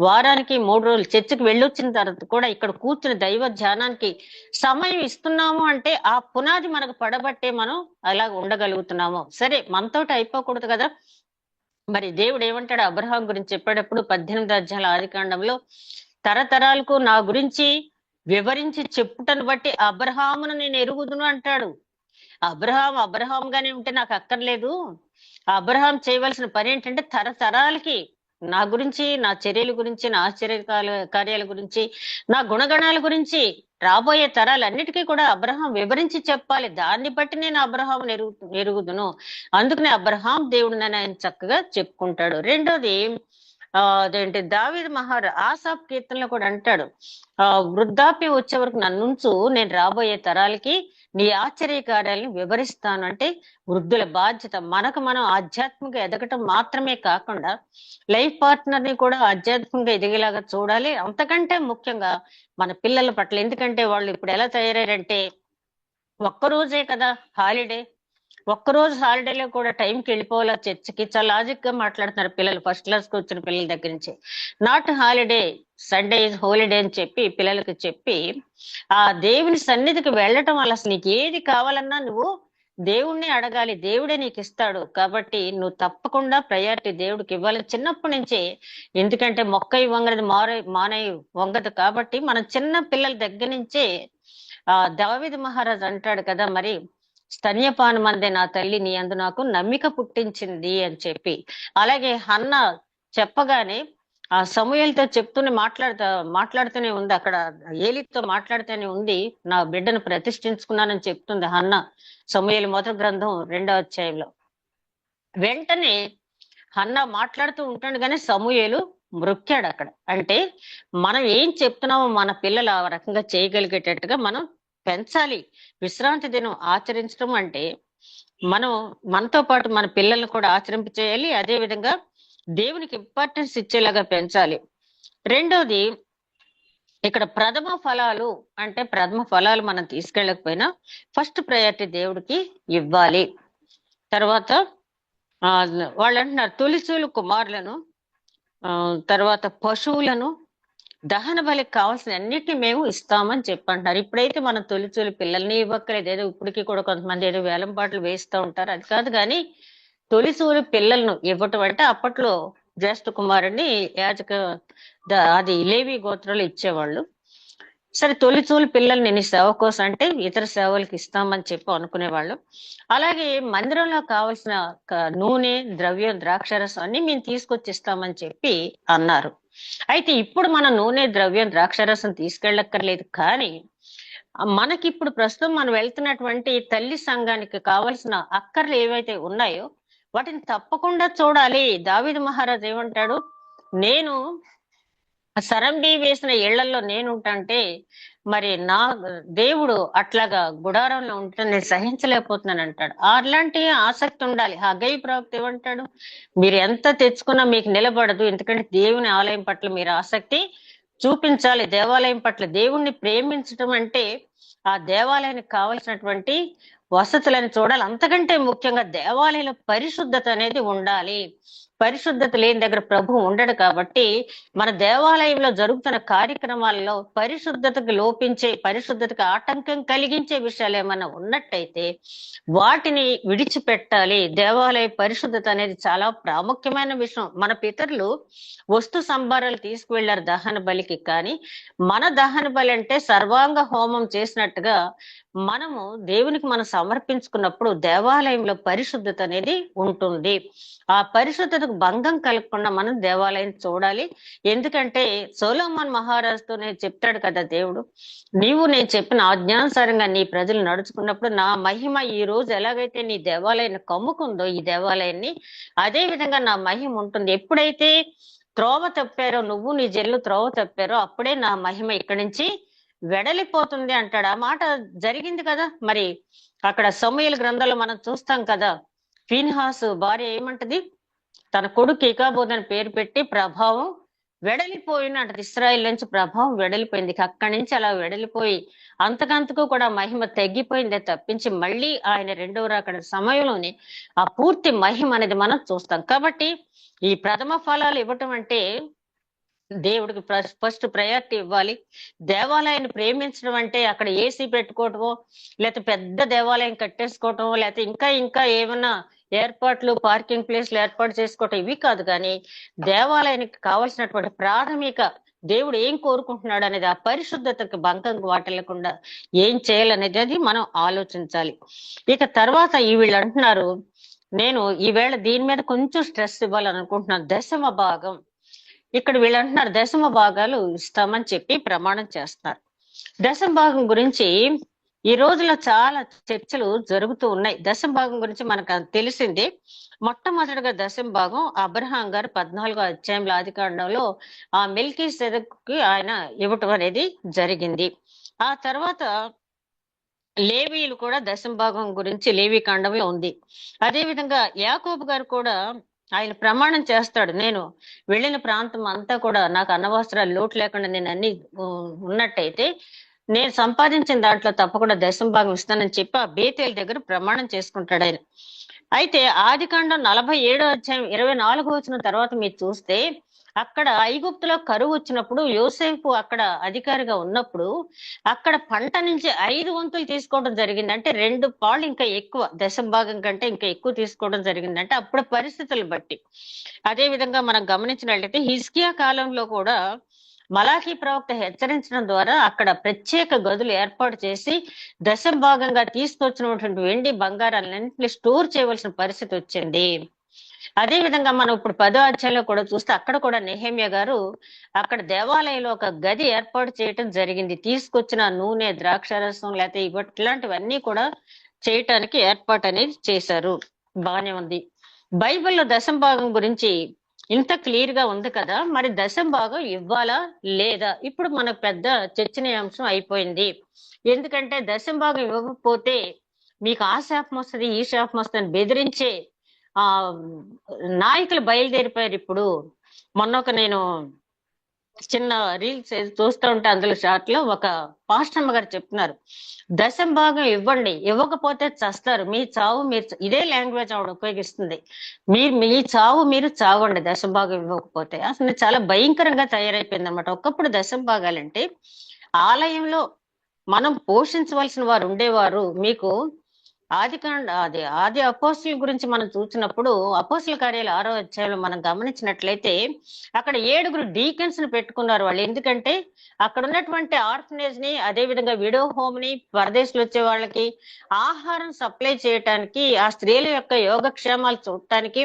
వారానికి 3 రోజులు చర్చికి వెళ్ళొచ్చిన తర్వాత కూడా ఇక్కడ కూర్చుని దైవ ధ్యానానికి సమయం ఇస్తున్నాము అంటే ఆ పునాది మనకు పడబట్టే మనం అలా ఉండగలుగుతున్నాము. సరే, మనతోటి అయిపోకూడదు కదా. మరి దేవుడు ఏమంటాడు అబ్రహాం గురించి చెప్పేటప్పుడు 18వ అధ్యాయం ఆదికాండంలో, తరతరాలకు నా గురించి వివరించి చెప్పుటను బట్టి అబ్రహామును నేను ఎరుగుదును అంటాడు. అబ్రహాం గానే ఉంటే నాకు అక్కర్లేదు. అబ్రహాం చేయవలసిన పని ఏంటంటే తరతరాలకి నా గురించి, నా చర్యల గురించి, నా ఆశ్చర్య కార్యాల గురించి, నా గుణగణాల గురించి రాబోయే తరాలన్నిటికీ కూడా అబ్రహాం వివరించి చెప్పాలి. దాన్ని బట్టి నేను అబ్రహాం ఎరుగుదును. అందుకనే అబ్రహాం దేవుడిని ఆయన చక్కగా చెప్పుకుంటాడు. రెండోది అదేంటి దావీదు ఆసాఫ్ కీర్తనలో కూడా అంటాడు, వృద్ధాప్యం వచ్చే వరకు నన్నుంచు, నేను రాబోయే తరాలకి నీ ఆశ్చర్య కార్యాలను వివరిస్తాను. అంటే వృద్ధుల బాధ్యత మనకు మనం ఆధ్యాత్మికంగా ఎదగటం మాత్రమే కాకుండా లైఫ్ పార్ట్నర్ ని కూడా ఆధ్యాత్మికంగా ఎదిగేలాగా చూడాలి. అంతకంటే ముఖ్యంగా మన పిల్లల పట్ల. ఎందుకంటే వాళ్ళు ఇప్పుడు ఎలా తయారయ్యారంటే, ఒక్కరోజే కదా హాలిడే, ఒక్కరోజు హాలిడేలో కూడా టైంకి వెళ్ళిపోవాలా చర్చికి, చాలా లాజిక్ గా మాట్లాడుతున్నారు పిల్లలు. ఫస్ట్ క్లాస్ కి వచ్చిన పిల్లల దగ్గర నుంచి not holiday, Sunday is holiday అని చెప్పి పిల్లలకి చెప్పి ఆ దేవుని సన్నిధికి వెళ్ళటం వల్ల అసలు నీకు ఏది కావాలన్నా నువ్వు దేవుణ్ణి అడగాలి, దేవుడే నీకు ఇస్తాడు. కాబట్టి నువ్వు తప్పకుండా ప్రయారిటీ దేవుడికి ఇవ్వాలి చిన్నప్పటి నుంచే. ఎందుకంటే మొక్క వంగనది మానై వంగదు. కాబట్టి మనం చిన్న పిల్లల దగ్గర నుంచే దావీదు మహారాజు అంటాడు కదా, మరి స్తన్యపానం అందే నా తల్లి నీ అందు నాకు నమ్మిక పుట్టించింది అని చెప్పి. అలాగే హన్న చెప్పగానే ఆ సమూయేలుతో చెప్తూనే మాట్లాడుతూనే ఉంది, అక్కడ ఏలితో మాట్లాడుతూనే ఉంది, నా బిడ్డను ప్రతిష్ఠించుకున్నానని చెప్తుంది హన్న. సమూయేలు మొదటి గ్రంథం 2వ అధ్యాయంలో. వెంటనే హన్న మాట్లాడుతూ ఉంటాడు కానీ సమూయేలు మృక్కాడు అక్కడ. అంటే మనం ఏం చెప్తున్నామో మన పిల్లలు ఆ రకంగా చేయగలిగేటట్టుగా మనం పెంచాలి. విశ్రాంతి దినం ఆచరించడం అంటే మనం మనతో పాటు మన పిల్లల్ని కూడా ఆచరింప చేయాలి. అదే విధంగా దేవునికి ఇంపార్టెన్స్ ఇచ్చేలాగా పెంచాలి. రెండోది, ఇక్కడ ప్రథమ ఫలాలు అంటే ప్రథమ ఫలాలు మనం తీసుకెళ్ళకపోయినా ఫస్ట్ ప్రయారిటీ దేవుడికి ఇవ్వాలి. తర్వాత వాళ్ళు అంటున్నారు తొలిచూలు కుమారులను, తర్వాత పశువులను దహన బలికి కావాల్సిన అన్నిటిని మేము ఇస్తామని చెప్పంటున్నారు. ఇప్పుడైతే మనం తొలిచూలు పిల్లల్ని ఇవ్వక్కలేదు, ఏదో ఇప్పటికీ కూడా కొంతమంది ఏదో వేలం పాటలు వేస్తూ ఉంటారు, అది కాదు. కానీ తొలిచూలు పిల్లలను ఇవ్వటం అంటే అప్పట్లో జ్యేష్ఠ కుమారుని యాజక అది లేవి గోత్రాలు ఇచ్చేవాళ్ళు. సరే, తొలిచూలు పిల్లలు నేను సేవ కోసం అంటే ఇతర సేవలకు ఇస్తామని చెప్పి అనుకునేవాళ్ళు. అలాగే మందిరంలో కావాల్సిన నూనె, ద్రవ్యం, ద్రాక్షరసం అన్ని మేము తీసుకొచ్చి ఇస్తామని చెప్పి అన్నారు. అయితే ఇప్పుడు మన నూనె, ద్రవ్యం, ద్రాక్షరసం తీసుకెళ్ళక్కర్లేదు. కానీ మనకి ఇప్పుడు ప్రస్తుతం మనం వెళ్తున్నటువంటి తల్లి సంఘానికి కావలసిన అక్కర్లు ఏవైతే ఉన్నాయో వాటిని తప్పకుండా చూడాలి. దావీదు మహారాజు ఏమంటాడు, నేను సరంబి వేసిన ఇళ్లలో నేనుంటంటే మరి నా దేవుడు అట్లాగా గుడారంలో ఉంటే నేను సహించలేకపోతున్నాను అంటాడు. అలాంటి ఆసక్తి ఉండాలి. హగ్గయి ప్రవక్త ఏమంటాడు, మీరు ఎంత తెచ్చుకున్నా మీకు నిలబడదు, ఎందుకంటే దేవుని ఆలయం పట్ల మీరు ఆసక్తి చూపించాలి. దేవాలయం పట్ల దేవుణ్ణి ప్రేమించడం అంటే ఆ దేవాలయానికి కావలసినటువంటి వసతులను చూడాలి. అంతకంటే ముఖ్యంగా దేవాలయంలో పరిశుద్ధత అనేది ఉండాలి. పరిశుద్ధత లేని దగ్గర ప్రభు ఉండడు. కాబట్టి మన దేవాలయంలో జరుగుతున్న కార్యక్రమాల్లో పరిశుద్ధతకు లోపించే, పరిశుద్ధతకు ఆటంకం కలిగించే విషయాలు ఏమైనా ఉన్నట్టయితే వాటిని విడిచిపెట్టాలి. దేవాలయ పరిశుద్ధత అనేది చాలా ప్రాముఖ్యమైన విషయం. మన పితరులు వస్తు సంభారాలు తీసుకువెళ్లారు దహన బలికి, కానీ మన దహన బలి అంటే సర్వాంగ హోమం చేసినట్టుగా మనము దేవునికి మనం సమర్పించుకున్నప్పుడు దేవాలయంలో పరిశుద్ధత అనేది ఉంటుంది. ఆ పరిశుద్ధతకు భంగం కలగకుండా మనం దేవాలయం చూడాలి. ఎందుకంటే సొలొమోను మహారాజుతో నేను చెప్తాడు కదా దేవుడు, నీవు నేను చెప్పిన ఆజ్ఞానుసారంగా నీ ప్రజలు నడుచుకున్నప్పుడు నా మహిమ ఈ రోజు ఎలాగైతే నీ దేవాలయాన్ని కమ్ముకుందో ఈ దేవాలయాన్ని, అదే విధంగా నా మహిమ ఉంటుంది. ఎప్పుడైతే త్రోవ తప్పారో, నువ్వు నీ జల్లు త్రోవ తప్పారో అప్పుడే నా మహిమ ఇక్కడి నుంచి వెడలిపోతుంది అంటాడు. ఆ మాట జరిగింది కదా. మరి అక్కడ సమూయేలు గ్రంథంలో మనం చూస్తాం కదా, ఫీనిహాసు భార్య ఏమంటది, తన కొడుకు ఇకాబోదు అని పేరు పెట్టి ప్రభావం వెడలిపోయినట్టు, ఇశ్రాయేల్ నుంచి ప్రభావం వెడలిపోయింది. అక్కడి నుంచి అలా వెడలిపోయి అంతకంతకు కూడా మహిమ తగ్గిపోయిందే తప్పించి మళ్ళీ ఆయన రెండవ రాకడ సమయంలోనే ఆ పూర్తి మహిమ అనేది మనం చూస్తాం. కాబట్టి ఈ ప్రథమ ఫలాలు ఇవ్వటం అంటే దేవుడికి ఫస్ట్ ప్రయారిటీ ఇవ్వాలి. దేవాలయాన్ని ప్రేమించడం అంటే అక్కడ ఏసీ పెట్టుకోవటమో, లేకపోతే పెద్ద దేవాలయం కట్టేసుకోవటమో, లేకపోతే ఇంకా ఇంకా ఏమన్నా ఏర్పాట్లు, పార్కింగ్ ప్లేస్లు ఏర్పాటు చేసుకోవటం ఇవి కాదు. కానీ దేవాలయానికి కావాల్సినటువంటి ప్రాథమిక దేవుడు ఏం కోరుకుంటున్నాడు అనేది, ఆ పరిశుద్ధతకు భంగం వాటిల్లకుండా ఏం చేయాలనేది అది మనం ఆలోచించాలి. ఇక తర్వాత వీళ్ళు అంటున్నారు, నేను ఈవేళ దీని మీద కొంచెం స్ట్రెస్ ఇవ్వాలని అనుకుంటున్నాను, దశమ భాగం. ఇక్కడ వీళ్ళు అంటున్నారు దశమ భాగాలు ఇస్తామని చెప్పి ప్రమాణం చేస్తున్నారు. దశమ భాగం గురించి ఈ రోజులో చాలా చర్చలు జరుగుతూ ఉన్నాయి. దశమ భాగం గురించి మనకు తెలిసింది. మొట్టమొదటిగా దశమ భాగం అబ్రహాం గారు 14వ అధ్యాయంలో ఆదికాండంలో ఆ మెల్కీసెదెకుకి ఆయన ఇవ్వటం అనేది జరిగింది. ఆ తర్వాత లేవీయులు కూడా దశమ భాగం గురించి లేవీ కాండంలో ఉంది. అదే విధంగా యాకోబు గారు కూడా ఆయన ప్రమాణం చేస్తాడు, నేను వెళ్ళిన ప్రాంతం అంతా కూడా నాకు అన్నవస్త్రాలు లోటు లేకుండా నేను అన్ని ఉన్నట్టయితే నేను సంపాదించిన దాంట్లో తప్పకుండా దశమ భాగం ఇస్తానని చెప్పి ఆ బేతేలు దగ్గర ప్రమాణం చేసుకుంటాడు ఆయన. అయితే ఆదికాండం 47వ అధ్యాయం 24వ వచనం తర్వాత మీరు చూస్తే అక్కడ ఐగుప్తులో కరువు వచ్చినప్పుడు యోసేపు అక్కడ అధికారిగా ఉన్నప్పుడు అక్కడ పంట నుంచి 5 వంతులు తీసుకోవడం జరిగింది. అంటే 2 పాళ్ళు ఇంకా ఎక్కువ, దశమ భాగం కంటే ఇంకా ఎక్కువ తీసుకోవడం జరిగింది. అంటే అప్పుడు పరిస్థితులు బట్టి. అదే విధంగా మనం గమనించినట్లయితే హిజ్కియా కాలంలో కూడా మలాఖీ ప్రవక్త హెచ్చరించడం ద్వారా అక్కడ ప్రత్యేక గదులు ఏర్పాటు చేసి దశమ భాగంగా తీసుకొచ్చినటువంటి వెండి బంగారాలన్నింటినీ స్టోర్ చేయవలసిన పరిస్థితి వచ్చింది. అదే విధంగా మనం ఇప్పుడు 10వ అధ్యాయంలో కూడా చూస్తే అక్కడ కూడా నెహెమ్యా గారు అక్కడ దేవాలయంలో ఒక గది ఏర్పాటు చేయటం జరిగింది. తీసుకొచ్చిన నూనె, ద్రాక్షరసం లేకపోతే ఇట్లాంటివన్నీ కూడా చేయటానికి ఏర్పాటు అనేది చేశారు. బానే ఉంది. బైబిల్లో దశమ భాగం గురించి ఇంత క్లియర్ గా ఉంది కదా, మరి దశమ భాగం ఇవ్వాలా లేదా? ఇప్పుడు మనకు పెద్ద చర్చనీయాంశం అయిపోయింది. ఎందుకంటే దశమ భాగం ఇవ్వకపోతే మీకు ఆ శాపం వస్తుంది, ఈ శాపం వస్తుంది బెదిరించే నాయకులు బయలుదేరిపోయారు. ఇప్పుడు మొన్న నేను చిన్న రీల్స్ చూస్తూ ఉంటే అందులో షార్ట్ లో ఒక పాస్టమ్మ గారు చెప్తున్నారు, దశం భాగం ఇవ్వండి, ఇవ్వకపోతే చస్తారు, మీ చావు మీరు ఇదే లాంగ్వేజ్ ఆవిడ ఉపయోగిస్తుంది. మీ చావు మీరు చావండి దశం భాగం ఇవ్వకపోతే. అసలు చాలా భయంకరంగా తయారైపోయింది అనమాట. ఒకప్పుడు దశం భాగాలంటే ఆలయంలో మనం పోషించవలసిన వారు ఉండేవారు. మీకు ఆది అపోస్తుల గురించి మనం చూసినప్పుడు అపోస్తుల కార్యాలు 6వ అధ్యాయంలో మనం గమనించినట్లయితే అక్కడ 7 డీకన్స్ ని పెట్టుకున్నారు వాళ్ళు. ఎందుకంటే అక్కడ ఉన్నటువంటి ఆర్ఫనేజ్ ని, అదే విధంగా విడో హోమ్ ని, పరదేశులు వచ్చే వాళ్ళకి ఆహారం సప్లై చేయటానికి, ఆ స్త్రీల యొక్క యోగక్షేమాలు చూడటానికి,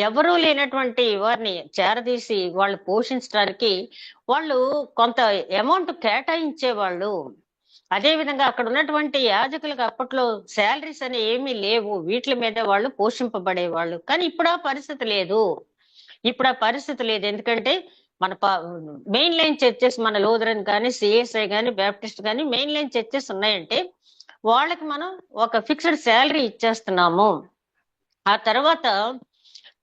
ఎవరూ లేనటువంటి వారిని చేరదీసి వాళ్ళు పోషించడానికి వాళ్ళు కొంత అమౌంట్ కేటాయించేవాళ్ళు. అదే విధంగా అక్కడ ఉన్నటువంటి యాజకులకు అప్పట్లో శాలరీస్ అని ఏమీ లేవు, వీటి మీద వాళ్ళు పోషింపబడేవాళ్ళు. కానీ ఇప్పుడు ఆ పరిస్థితి లేదు. ఎందుకంటే మన మెయిన్ లైన్ చర్చెస్, మన లూథరన్ కానీ, సిఎస్ఐ కానీ, బ్యాప్టిస్ట్ కానీ మెయిన్ లైన్ చర్చెస్ ఉన్నాయంటే వాళ్ళకి మనం ఒక ఫిక్స్డ్ శాలరీ ఇచ్చేస్తున్నాము. ఆ తర్వాత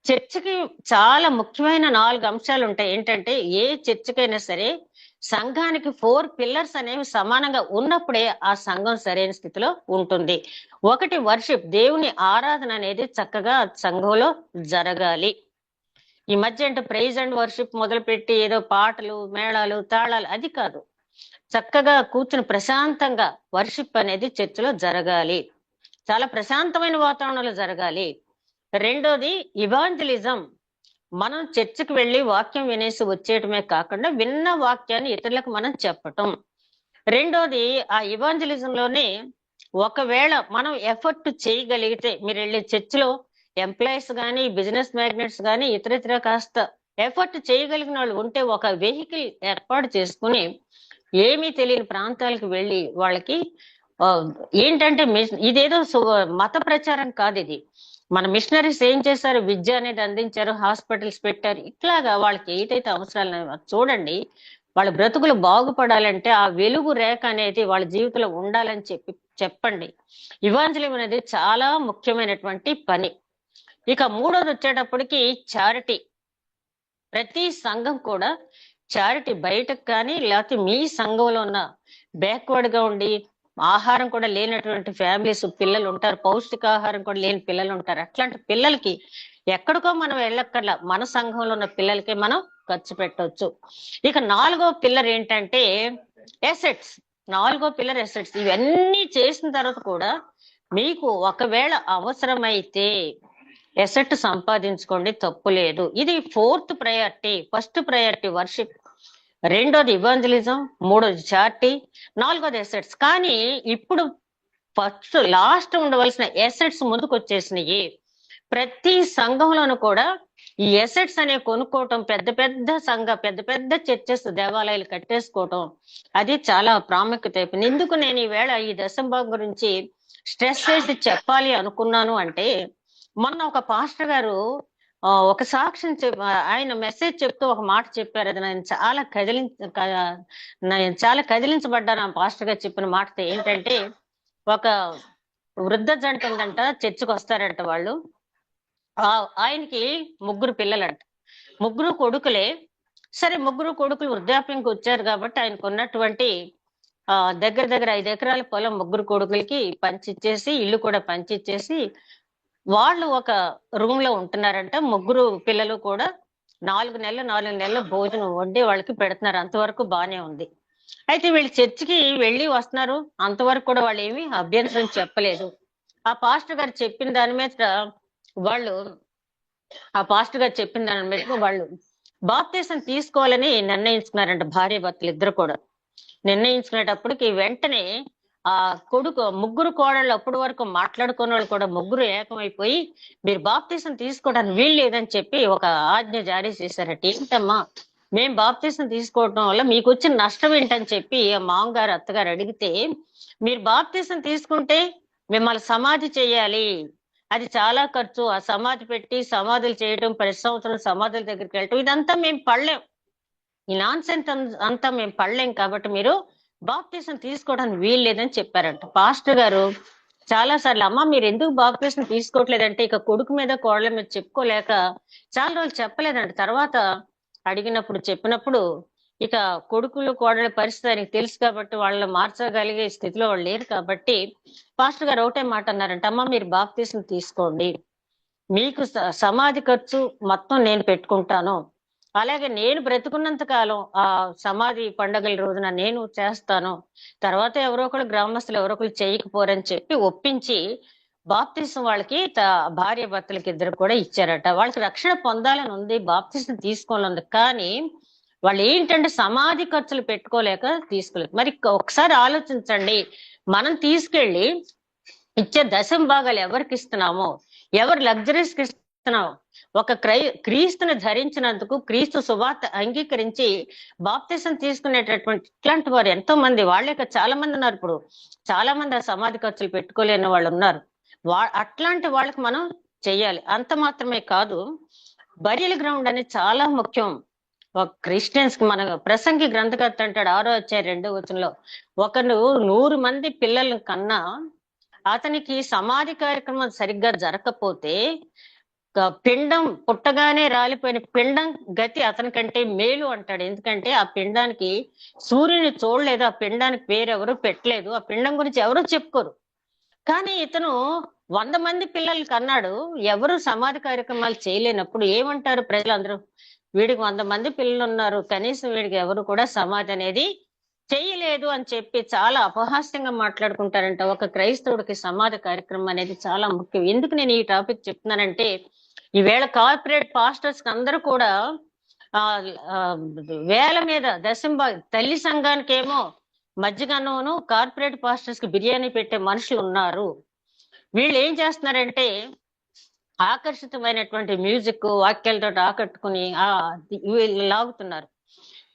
చర్చికి చాలా ముఖ్యమైన 4 అంశాలు ఉంటాయి. ఏంటంటే ఏ చర్చికైనా సరే సంఘానికి 4 పిల్లర్స్ అనేవి సమానంగా ఉన్నప్పుడే ఆ సంఘం సరైన స్థితిలో ఉంటుంది. ఒకటి వర్షిప్, దేవుని ఆరాధన అనేది చక్కగా సంఘంలో జరగాలి. ఈ మధ్య అంటే ప్రైజ్ అండ్ వర్షిప్ మొదలుపెట్టి ఏదో పాటలు, మేళాలు, తాళాలు అది కాదు. చక్కగా కూర్చుని ప్రశాంతంగా వర్షిప్ అనేది చర్చిలో జరగాలి. చాలా ప్రశాంతమైన వాతావరణంలో జరగాలి. రెండోది ఇవాంజలిజం. మనం చర్చికి వెళ్ళి వాక్యం వినేసి వచ్చేయటమే కాకుండా విన్న వాక్యాన్ని ఇతరులకు మనం చెప్పటం. రెండోది ఆ ఇవాంజలిజంలోనే ఒకవేళ మనం ఎఫర్ట్ చేయగలిగితే, మీరు వెళ్ళే చర్చిలో ఎంప్లాయీస్ కానీ, బిజినెస్ మ్యాగ్నెట్స్ కానీ, ఇతరితర కాస్త ఎఫర్ట్ చేయగలిగిన వాళ్ళు ఉంటే ఒక వెహికల్ ఏర్పాటు చేసుకుని ఏమీ తెలియని ప్రాంతాలకు వెళ్ళి వాళ్ళకి ఏంటంటే ఇదేదో మత ప్రచారం కాదు ఇది. మన మిషనరీస్ ఏం చేశారు, విద్య అనేది అందించారు, హాస్పిటల్స్ పెట్టారు. ఇట్లాగా వాళ్ళకి ఏదైతే అవసరాలు చూడండి, వాళ్ళ బ్రతుకులు బాగుపడాలంటే ఆ వెలుగు రేఖ అనేది వాళ్ళ జీవితంలో ఉండాలని చెప్పండి. ఇవాంజలిజం అనేది చాలా ముఖ్యమైనటువంటి పని. ఇక మూడోది వచ్చేటప్పటికి చారిటీ. ప్రతి సంఘం కూడా చారిటీ, బయటకు కానీ లేకపోతే మీ సంఘంలో ఉన్న బ్యాక్వర్డ్ గా ఉండి ఆహారం కూడా లేనటువంటి ఫ్యామిలీస్, పిల్లలు ఉంటారు, పౌష్టికాహారం కూడా లేని పిల్లలు ఉంటారు. అట్లాంటి పిల్లలకి ఎక్కడికో మనం వెళ్ళక్కర్లా, మన సంఘంలో ఉన్న పిల్లలకే మనం ఖర్చు పెట్టవచ్చు. ఇక 4వ పిల్లర్ ఏంటంటే ఎసెట్స్. 4వ పిల్లర్ ఎసెట్స్. ఇవన్నీ చేసిన తర్వాత కూడా మీకు ఒకవేళ అవసరమైతే ఎసెట్ సంపాదించుకోండి, తప్పు లేదు. ఇది 4th priority. First priority worship, రెండోది ఇవాంజలిజం, మూడోది చారిటీ, 4వది ఎసెట్స్. కానీ ఇప్పుడు ఫస్ట్ లాస్ట్ ఉండవలసిన ఎసెట్స్ ముందుకు వచ్చేసినాయి. ప్రతి సంఘంలోనూ కూడా ఈ ఎసెట్స్ అనే కొనుక్కోవటం, పెద్ద పెద్ద చర్చెస్, దేవాలయాలు కట్టేసుకోవటం అది చాలా ప్రాముఖ్యత అయిపోయింది. ఎందుకు నేను ఈవేళ ఈ దశంభాగం గురించి స్ట్రెస్ చేసి చెప్పాలి అనుకున్నాను అంటే, మొన్న ఒక పాస్టర్ గారు ఒక సాక్ష్యం ఆయన మెసేజ్ చెప్తూ ఒక మాట చెప్పారు. అది నేను చాలా కదిలించబడ్డాను ఆ పాస్టర్ గారు చెప్పిన మాటతో. ఏంటంటే ఒక వృద్ధ జంట ఉందంట, చర్చికి వస్తారంట వాళ్ళు. ఆయనకి 3 పిల్లలంట, 3 కొడుకులే. సరే 3 కొడుకులు వృద్ధాప్యంకి వచ్చారు కాబట్టి ఆయనకు ఉన్నటువంటి దగ్గర 5 ఎకరాల పొలం 3 కొడుకులకి పంచిచ్చేసి, ఇల్లు కూడా పంచిచ్చేసి వాళ్ళు ఒక రూమ్ లో ఉంటున్నారంట. 3 పిల్లలు కూడా 4 నెలలు భోజనం వండి వాళ్ళకి పెడుతున్నారు. అంతవరకు బానే ఉంది. అయితే వీళ్ళు చర్చికి వెళ్ళి వస్తున్నారు, అంతవరకు కూడా వాళ్ళు ఏమి అభ్యంతరం చెప్పలేదు. ఆ పాస్టర్ గారు చెప్పిన దాని మీద వాళ్ళు బాప్తీసం తీసుకోవాలని నిర్ణయించుకున్నారంట. భార్య భర్తలు ఇద్దరు కూడా నిర్ణయించుకునేటప్పటికి వెంటనే ఆ కొడుకు 3 కోడళ్ళు అప్పటి వరకు మాట్లాడుకున్న వాళ్ళు కూడా 3 ఏకమైపోయి మీరు బాప్తీసం తీసుకోవడానికి వీలు లేదని చెప్పి ఒక ఆజ్ఞ జారీ చేశారట. ఏంటమ్మా, మేము బాప్తీసం తీసుకోవడం వల్ల మీకు వచ్చిన నష్టం ఏంటని చెప్పి మామగారు అత్తగారు అడిగితే, మీరు బాప్తీసం తీసుకుంటే మిమ్మల్ని సమాధి చేయాలి, అది చాలా ఖర్చు, ఆ సమాధి పెట్టి సమాధులు చేయడం, ప్రతి సంవత్సరం సమాధుల దగ్గరికి వెళ్ళటం, ఇదంతా మేము పడలేం, ఈ నాన్సెన్స్ అంతా మేము పడలేం, కాబట్టి మీరు బాప్తీసం తీసుకోవడానికి వీలు లేదని చెప్పారంట. పాస్టర్ గారు చాలా సార్లు, అమ్మ మీరు ఎందుకు బాప్తీసం తీసుకోవట్లేదంటే ఇక కొడుకు మీద కోడల మీద చెప్పుకోలేక చాలా రోజులు చెప్పలేదంట. తర్వాత అడిగినప్పుడు చెప్పినప్పుడు ఇక కొడుకులు కోడళ్ళ పరిస్థితి ఆయనకి తెలుసు కాబట్టి వాళ్ళని మార్చగలిగే స్థితిలో వాళ్ళు లేరు కాబట్టి పాస్టర్ గారు ఒకటే మాట అన్నారంట, అమ్మ మీరు బాప్తీసం తీసుకోండి, మీకు సమాధి ఖర్చు మొత్తం నేను పెట్టుకుంటాను, అలాగే నేను బ్రతుకున్నంత కాలం ఆ సమాధి పండగల రోజున నేను చేస్తాను, తర్వాత ఎవరో ఒకరు గ్రామస్తులు ఎవరో ఒకరు చేయకపోరని చెప్పి ఒప్పించి బాప్తిసం వాళ్ళకి భార్య భర్తలకి ఇద్దరు కూడా ఇచ్చారట. వాళ్ళకి రక్షణ పొందాలని ఉంది, బాప్తిసం తీసుకోవాలని ఉంది, కానీ వాళ్ళు ఏంటంటే సమాధి ఖర్చులు పెట్టుకోలేక తీసుకోలేదు. మరి ఒకసారి ఆలోచించండి, మనం తీసుకెళ్లి ఇచ్చే దశం భాగాలు ఎవరికి ఇస్తున్నామో, ఎవరు లగ్జరీస్ కి ఇస్తున్నామో, ఒక క్రీస్తుని ధరించినందుకు, క్రీస్తు సువార్త అంగీకరించి బాప్తిసం తీసుకునేటటువంటి ఇట్లాంటి వారు ఎంతో మంది, వాళ్ళే చాలా మంది ఉన్నారు. ఇప్పుడు చాలా మంది ఆ సమాధి ఖర్చులు పెట్టుకోలేని వాళ్ళు ఉన్నారు. అట్లాంటి వాళ్ళకి మనం చెయ్యాలి. అంత మాత్రమే కాదు, బరియల్ గ్రౌండ్ అనేది చాలా ముఖ్యం. ఒక క్రిస్టియన్స్ కి మన ప్రసంగి గ్రంథకర్త అంటాడు 6వ అధ్యాయం 2వ వచనంలో, ఒకరు 100 మంది పిల్లల కన్నా అతనికి సమాధి కార్యక్రమం సరిగ్గా జరగకపోతే పిండం పుట్టగానే రాలిపోయిన పిండం గతి అతనికంటే మేలు అంటాడు. ఎందుకంటే ఆ పిండానికి సూర్యుని చూడలేదు, ఆ పిండానికి పేరెవరు పెట్టలేదు, ఆ పిండం గురించి ఎవరు చెప్పుకోరు. కానీ ఇతను 100 మంది పిల్లలు కన్నాడు, ఎవరు సమాధి కార్యక్రమాలు చేయలేనప్పుడు ఏమంటారు ప్రజలందరూ, వీడికి 100 మంది పిల్లలు ఉన్నారు, కనీసం వీడికి ఎవరు కూడా సమాధి అనేది చేయలేదు అని చెప్పి చాలా అపహాస్యంగా మాట్లాడుకుంటారంట. ఒక క్రైస్తవుడికి సమాధి కార్యక్రమం అనేది చాలా ముఖ్యం. ఎందుకు నేను ఈ టాపిక్ చెప్తున్నానంటే, ఈవేళ కార్పొరేట్ పాస్టర్స్ అందరూ కూడా వేల మీద తల్లి సంఘానికి ఏమో మధ్యగానోను, కార్పొరేట్ పాస్టర్స్ కి బిర్యానీ పెట్టే మనుషులు ఉన్నారు. వీళ్ళు ఏం చేస్తున్నారంటే ఆకర్షితమైనటువంటి మ్యూజిక్ వాక్యాలతో ఆకట్టుకుని వీళ్ళు లాగుతున్నారు.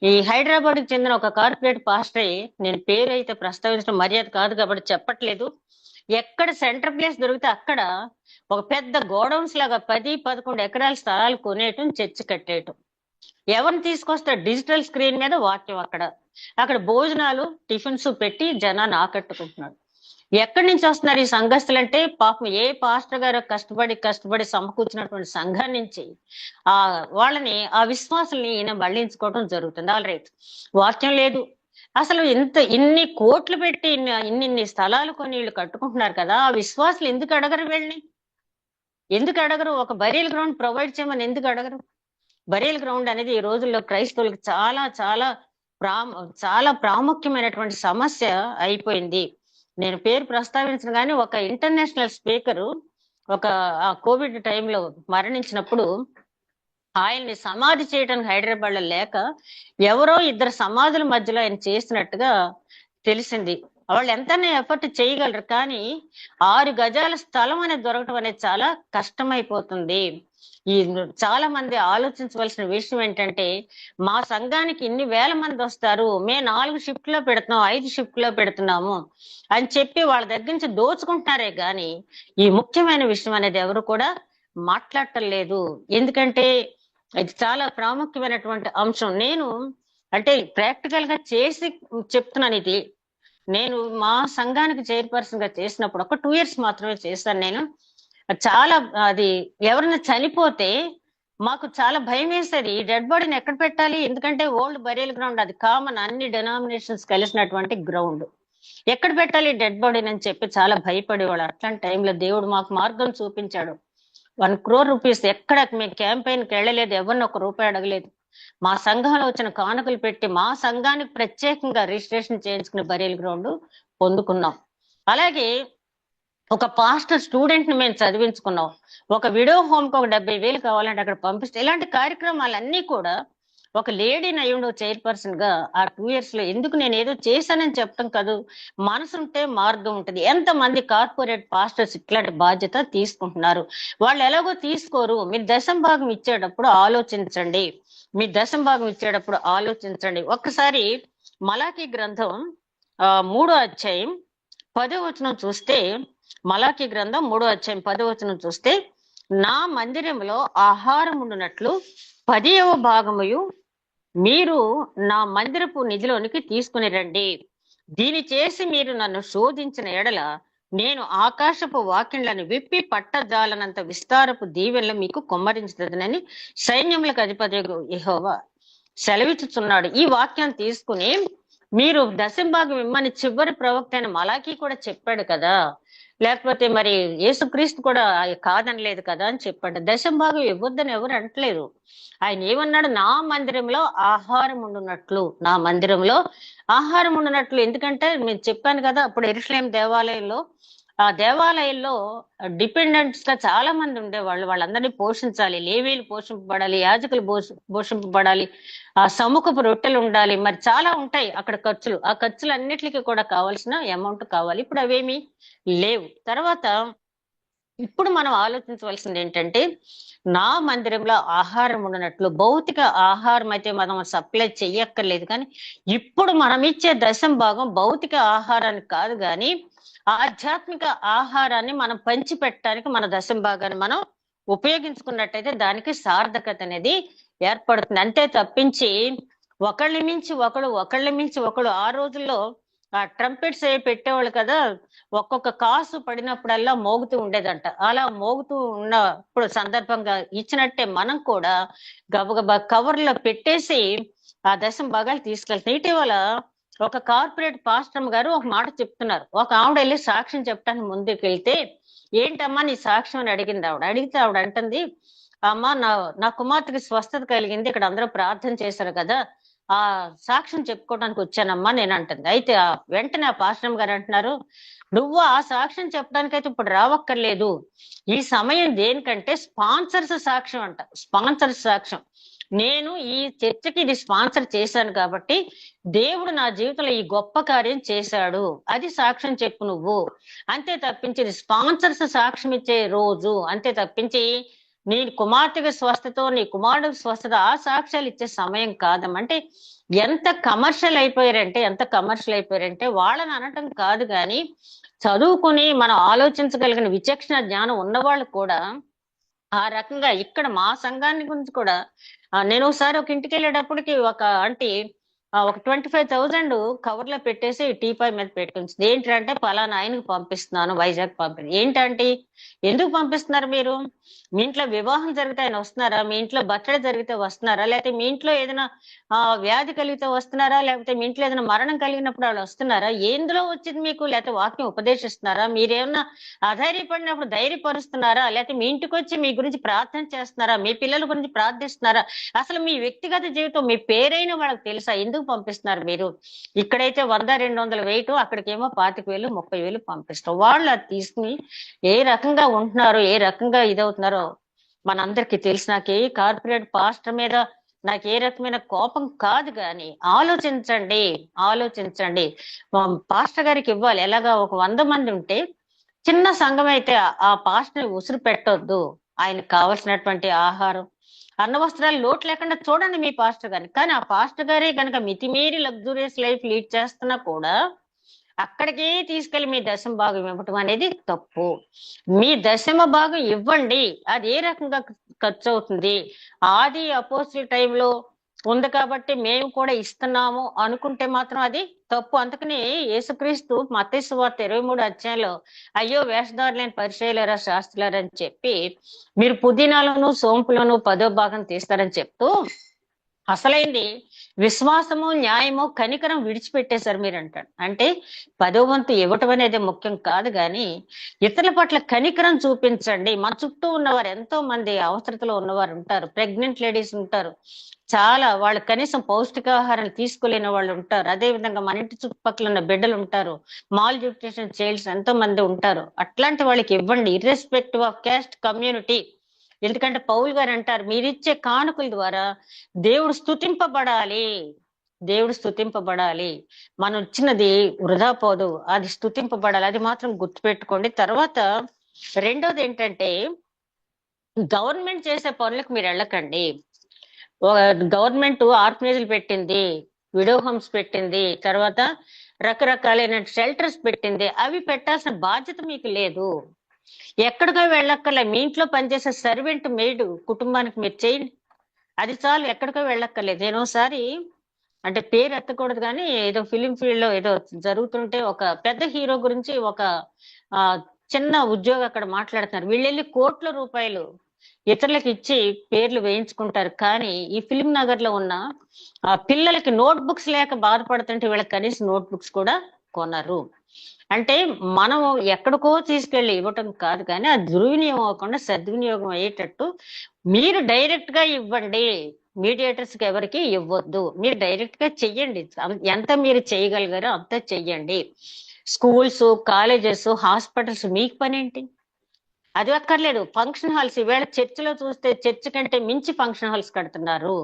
ఈ హైదరాబాద్ కి చెందిన ఒక కార్పొరేట్ పాస్టర్, నేను పేరు అయితే ప్రస్తావించడం మర్యాద కాదు కాబట్టి చెప్పట్లేదు, ఎక్కడ సెంటర్ ప్లేస్ దొరికితే అక్కడ ఒక పెద్ద గోడౌన్స్ లాగా 10-11 ఎకరాల స్థలాలు కొనేయటం, చర్చి కట్టేయటం. ఎవరిని తీసుకొస్తారు? డిజిటల్ స్క్రీన్ మీద వాక్యం, అక్కడ భోజనాలు టిఫిన్స్ పెట్టి జనాన్ని ఆకట్టుకుంటున్నాడు. ఎక్కడి నుంచి వస్తున్నారు ఈ సంఘస్థులు అంటే, పాపం ఏ పాస్టర్ గారు కష్టపడి సమకూర్చినటువంటి సంఘం నుంచి వాళ్ళని ఆ విశ్వాసుల్ని ఈయన మళ్లించుకోవడం జరుగుతుంది. ఆల్ రైట్, వాక్యం లేదు, అసలు ఇన్ని కోట్లు పెట్టి ఇన్ని స్థలాలు కొని వీళ్ళు కట్టుకుంటున్నారు కదా, ఆ విశ్వాసులు ఎందుకు అడగరు? వీళ్ళని ఎందుకు అడగరు? ఒక బరియల్ గ్రౌండ్ ప్రొవైడ్ చేయమని ఎందుకు అడగరు? బరియల్ గ్రౌండ్ అనేది ఈ రోజుల్లో క్రైస్తవులకు చాలా చాలా చాలా ప్రాముఖ్యమైనటువంటి సమస్య అయిపోయింది. నేను పేరు ప్రస్తావించిన కానీ ఒక ఇంటర్నేషనల్ స్పీకరు కోవిడ్ టైంలో మరణించినప్పుడు ఆయన్ని సమాధి చేయడానికి హైదరాబాద్ లో లేక ఎవరో 2 సమాధుల మధ్యలో ఆయన చేసినట్టుగా తెలిసింది. వాళ్ళు ఎంతనే ఎఫర్ట్ చేయగలరు, కానీ 6 గజాల స్థలం అనేది దొరకటం అనేది చాలా కష్టమైపోతుంది. చాలా మంది ఆలోచించవలసిన విషయం ఏంటంటే, మా సంఘానికి ఇన్ని వేల మంది వస్తారు, మేము 4 షిఫ్ట్ లో పెడుతున్నాం, 5 షిఫ్ట్ లో పెడుతున్నాము అని చెప్పి వాళ్ళ దగ్గర నుంచి దోచుకుంటున్నారే గాని ఈ ముఖ్యమైన విషయం అనేది ఎవరు కూడా మాట్లాడటం లేదు. ఎందుకంటే ఇది చాలా ప్రాముఖ్యమైనటువంటి అంశం. నేను అంటే ప్రాక్టికల్ గా చేసి చెప్తున్నాను. ఇది నేను మా సంఘానికి చైర్పర్సన్ గా చేసినప్పుడు ఒక 2 years మాత్రమే చేశాను. నేను చాలా అది ఎవరైనా చనిపోతే మాకు చాలా భయం వేసేది, ఈ డెడ్ బాడీని ఎక్కడ పెట్టాలి, ఎందుకంటే ఓల్డ్ బరియల్ గ్రౌండ్ అది కామన్, అన్ని డెనామినేషన్స్ కలిసినటువంటి గ్రౌండ్, ఎక్కడ పెట్టాలి డెడ్ బాడీని అని చెప్పి చాలా భయపడేవాడు. అట్లాంటి టైంలో దేవుడు మాకు మార్గం చూపించాడు. 1 crore rupees ఎక్కడ మేము క్యాంపెయిన్కి వెళ్ళలేదు, ఎవరిని 1 రూపాయి అడగలేదు, మా సంఘంలో వచ్చిన కానుకలు పెట్టి మా సంఘానికి ప్రత్యేకంగా రిజిస్ట్రేషన్ చేయించుకుని బరియల్ గ్రౌండ్ పొందుకున్నాం. అలాగే ఒక పాస్టర్ స్టూడెంట్ ని మేము చదివించుకున్నాం. ఒక విడో హోమ్ కి ఒక 70,000 కావాలంటే అక్కడ పంపిస్తే, ఇలాంటి కార్యక్రమాలన్నీ కూడా ఒక లేడీని అయ్యుండు చైర్పర్సన్ గా ఆ 2 years లో. ఎందుకు నేను ఏదో చేశానని చెప్పడం కాదు, మనసుంటే మార్గం ఉంటుంది. ఎంతమంది కార్పొరేట్ పాస్టర్స్ ఇట్లాంటి బాధ్యత తీసుకుంటున్నారు? వాళ్ళు ఎలాగో తీసుకోరు. మీరు దశం భాగం ఇచ్చేటప్పుడు ఆలోచించండి, మీ దశం భాగం ఇచ్చేటప్పుడు ఆలోచించండి. ఒక్కసారి మలాకీ గ్రంథం 3వ అధ్యాయం 10వ వచనం చూస్తే, మలాకీ గ్రంథం 3వ అధ్యాయం 10వ వచనం చూస్తే, నా మందిరంలో ఆహారం ఉండునట్లు 10వ భాగముయు మీరు నా మందిరపు నిధిలోనికి తీసుకుని రండి. దీని చేసి మీరు నన్ను శోధించిన ఎడల నేను ఆకాశపు వాకిళ్లను విప్పి పట్టజాలనంత విస్తారపు దీవెనలు మీకు కుమ్మరించుతుందని సైన్యములకు అధిపతి యెహోవా సెలవిచ్చుచున్నాడు. ఈ వాక్యాన్ని తీసుకుని మీరు దశంభాగం ఇమ్మని చివరి ప్రవక్త అయిన మలాకి కూడా చెప్పాడు కదా, లేకపోతే మరి యేసుక్రీస్తు కూడా కాదనలేదు కదా అని చెప్పాడు. దశంభాగం ఇవ్వద్దని ఎవరు అంటలేదు. ఆయన ఏమన్నాడు? నా మందిరంలో ఆహారం ఉండునట్లు, నా మందిరంలో ఆహారం ఉండునట్లు. ఎందుకంటే నేను చెప్పాను కదా, అప్పుడు యెరూషలేం దేవాలయంలో, ఆ దేవాలయంలో డిపెండెంట్స్ గా చాలా మంది ఉండేవాళ్ళు. వాళ్ళందరినీ పోషించాలి, లేవీలు పోషింపబడాలి, యాజకులు పోషింపబడాలి, ఆ సముఖపు రొట్టెలు ఉండాలి, మరి చాలా ఉంటాయి అక్కడ ఖర్చులు. ఆ ఖర్చులు అన్నిటికీ కూడా కావాల్సిన అమౌంట్ కావాలి. ఇప్పుడు అవేమి లేవు. తర్వాత ఇప్పుడు మనం ఆలోచించవలసింది ఏంటంటే, నా మందిరంలో ఆహారం ఉండనట్లు, భౌతిక ఆహారం అయితే మనం సప్లై చెయ్యక్కర్లేదు, కానీ ఇప్పుడు మనం ఇచ్చే దశం భాగం భౌతిక ఆహారానికి కాదు, కానీ ఆధ్యాత్మిక ఆహారాన్ని మనం పంచి పెట్టడానికి మన దశం భాగాన్ని మనం ఉపయోగించుకున్నట్టయితే దానికి సార్థకత అనేది ఏర్పడుతుంది. అంతే తప్పించి ఒకళ్ళ మించి ఒకళ్ళు ఆ రోజుల్లో ఆ ట్రంపెట్స్ అవి పెట్టేవాళ్ళు కదా, ఒక్కొక్క కాసు పడినప్పుడల్లా మోగుతూ ఉండేదంట. అలా మోగుతూ ఉన్నప్పుడు సందర్భంగా ఇచ్చినట్టే మనం కూడా గబగబా కవర్లో పెట్టేసి ఆ దశం భాగాలు తీసుకెళ్తాం. ఇటీవల ఒక కార్పొరేట్ పాస్టర్ గారు ఒక మాట చెప్తున్నారు. ఒక ఆవిడ వెళ్ళి సాక్ష్యం చెప్పడానికి ముందుకు వెళ్తే, ఏంటమ్మా నీ సాక్ష్యం అని అడిగింది ఆవిడ. అడిగితే ఆవిడ అంటుంది, అమ్మా నా కుమార్తెకి స్వస్థత కలిగింది, ఇక్కడ అందరూ ప్రార్థన చేశారు కదా, ఆ సాక్ష్యం చెప్పుకోవడానికి వచ్చానమ్మా నేను అంటుంది. అయితే వెంటనే ఆ పాస్టర్ గారు అంటున్నారు, నువ్వు ఆ సాక్ష్యం చెప్పడానికైతే ఇప్పుడు రావక్కర్లేదు. ఈ సమయం దేనికంటే స్పాన్సర్స్ సాక్ష్యం అంట. స్పాన్సర్స్ సాక్ష్యం. నేను ఈ చర్చకి ఇది స్పాన్సర్ చేశాను కాబట్టి దేవుడు నా జీవితంలో ఈ గొప్ప కార్యం చేశాడు, అది సాక్ష్యం చెప్పు నువ్వు. అంతే తప్పించి ఇది స్పాన్సర్స్ సాక్ష్యం ఇచ్చే రోజు. అంతే తప్పించి నీ కుమార్తెకి స్వస్థతో నీ కుమారుడికి స్వస్థత ఆ సాక్ష్యాలు ఇచ్చే సమయం కాదమ్మంటే ఎంత కమర్షియల్ అయిపోయారంటే వాళ్ళని అనటం కాదు, కానీ చదువుకుని మనం ఆలోచించగలిగిన విచక్షణ జ్ఞానం ఉన్నవాళ్ళు కూడా ఆ రకంగా ఇక్కడ మా సంఘాన్ని గురించి కూడా నేను ఒకసారి ఒక ఇంటికి వెళ్ళేటప్పటికి ఒక ఆంటీ ఒక 25,000 కవర్లో పెట్టేసి టీపాయ్ మీద పెట్టుకుంది. ఏంటంటే పలానా ఆయనకు పంపిస్తున్నాను, వైజాగ్ పంపి. ఏంటంటే ఎందుకు పంపిస్తున్నారు మీరు? మీ ఇంట్లో వివాహం జరిగితే ఆయన వస్తున్నారా? మీ ఇంట్లో బర్త్డే జరిగితే వస్తున్నారా? లేకపోతే మీ ఇంట్లో ఏదైనా వ్యాధి కలిగితే వస్తున్నారా? లేకపోతే మీ ఇంట్లో ఏదైనా మరణం కలిగినప్పుడు వాళ్ళు వస్తున్నారా? ఎందులో వచ్చింది మీకు? లేకపోతే వాక్యం ఉపదేశిస్తున్నారా? మీరేమన్నా అధైర్యపడినప్పుడు ధైర్యపరుస్తున్నారా? లేకపోతే మీ ఇంటికి వచ్చి మీ గురించి ప్రార్థన చేస్తున్నారా? మీ పిల్లల గురించి ప్రార్థిస్తున్నారా? అసలు మీ వ్యక్తిగత జీవితం మీ పేరైన వాళ్ళకి తెలుసా? ఎందుకు పంపిస్తున్నారు మీరు? ఇక్కడైతే 100-200 వెయిట్, అక్కడికేమో 25,000 30,000 పంపిస్తాం. వాళ్ళు అది తీసుకుని ఏ రకంగా ఉంటున్నారో, ఏ రకంగా ఇదవుతున్నారో మనందరికీ తెలుసు. నాకు ఏ కార్పొరేట్ పాస్టర్ మీద నాకు ఏ రకమైన కోపం కాదు, కానీ ఆలోచించండి. పాస్టర్ గారికి ఇవ్వాలి. ఎలాగా ఒక 100 మంది ఉంటే చిన్న సంఘం అయితే ఆ పాస్టర్ ఉసురు పెట్టొద్దు. ఆయనకు కావలసినటువంటి ఆహారం, అన్న వస్త్రాలు లోటు లేకుండా చూడండి మీ పాస్టర్ గారిని. కానీ ఆ పాస్టర్ గారే కనుక మితిమీరి లగ్జూరియస్ లైఫ్ లీడ్ చేస్తున్నా కూడా అక్కడికే తీసుకెళ్లి మీ దశమ భాగం ఇవ్వటం అనేది తప్పు. మీ దశమ భాగం ఇవ్వండి. అది ఏ రకంగా ఖర్చు అవుతుంది? ఆది అపోస్తలుల టైంలో ఉంది కాబట్టి మేము కూడా ఇస్తున్నాము అనుకుంటే మాత్రం అది తప్పు. అందుకని యేసుక్రీస్తు మత్తయి సువార్త 23 అధ్యాయంలో అయ్యో వేషధారులైన పరిచయులారా, శాస్త్రులారా అని చెప్పి మీరు పుదీనాలను సోంపులను 10వ భాగం తీస్తారని చెప్తూ అసలైంది విశ్వాసము, న్యాయము, కనికరం విడిచిపెట్టేశారు మీరు అంటాడు. అంటే 10వ వంతు ఇవ్వటం అనేది ముఖ్యం కాదు, కానీ ఇతరుల పట్ల కనికరం చూపించండి. మన చుట్టూ ఉన్నవారు ఎంతో మంది అవసరతలో ఉన్నవారు ఉంటారు, ప్రెగ్నెంట్ లేడీస్ ఉంటారు, చాలా వాళ్ళు కనీసం పౌష్టికాహారం తీసుకోలేని వాళ్ళు ఉంటారు. అదే విధంగా మన ఇంటి చుట్టుపక్కల ఉన్న బిడ్డలు ఉంటారు, మాల్ న్యూట్రిషన్ చైల్డ్స్ ఎంతో మంది ఉంటారు. అట్లాంటి వాళ్ళకి ఇవ్వండి, ఇర్రెస్పెక్టివ్ ఆఫ్ క్యాస్ట్, కమ్యూనిటీ. ఎందుకంటే పౌలు గారు అంటారు, మీరిచ్చే కానుకల ద్వారా దేవుడు స్తుతింపబడాలి. మనం ఇచ్చినది వృధా పోదు, అది స్తుతింపబడాలి. అది మాత్రం గుర్తుపెట్టుకోండి. తర్వాత రెండోది ఏంటంటే, గవర్నమెంట్ చేసే పనులకు మీరు వెళ్ళకండి. గవర్నమెంట్ ఆర్ఫనేజ్లు పెట్టింది, విడో హోమ్స్ పెట్టింది, తర్వాత రకరకాలైన షెల్టర్స్ పెట్టింది. అవి పెట్టాల్సిన బాధ్యత మీకు లేదు. ఎక్కడికో వెళ్ళక్కర్లే. మీ ఇంట్లో పనిచేసే సర్వెంట్ మెయిడ్ కుటుంబానికి మీరు చేయండి, అది చాలు. ఎక్కడికో వెళ్ళక్కర్లేదు. నేను ఒకసారి అంటే పేరు ఎత్తకూడదు, కానీ ఏదో ఫిలిం ఫీల్డ్ లో ఏదో జరుగుతుంటే ఒక పెద్ద హీరో గురించి ఒక చిన్న ఉద్యోగం అక్కడ మాట్లాడుతున్నారు. వీళ్ళు వెళ్ళి కోట్ల రూపాయలు ఇతరులకు ఇచ్చి పేర్లు వేయించుకుంటారు. కానీ ఈ ఫిలిం నగర్ లో ఉన్న ఆ పిల్లలకి నోట్ బుక్స్ లేక బాధపడుతుంటే వీళ్ళకి కనీసం నోట్ బుక్స్ కూడా కొనరు. అంటే మనం ఎక్కడికో తీసుకెళ్లి ఇవ్వటం కాదు, కానీ ఆ దుర్వినియోగం అవ్వకుండా సద్వినియోగం అయ్యేటట్టు మీరు డైరెక్ట్ గా ఇవ్వండి. మీడియేటర్స్ కి ఎవరికి ఇవ్వద్దు, మీరు డైరెక్ట్ గా చెయ్యండి. ఎంత మీరు చేయగలిగారో అంత చెయ్యండి. స్కూల్స్, కాలేజెస్, హాస్పిటల్స్ మీకు పనేంటి? అది అక్కర్లేదు. ఫంక్షన్ హాల్స్ ఈవేళ చర్చిలో చూస్తే చర్చ్ కంటే మించి ఫంక్షన్ హాల్స్ కడుతున్నారు.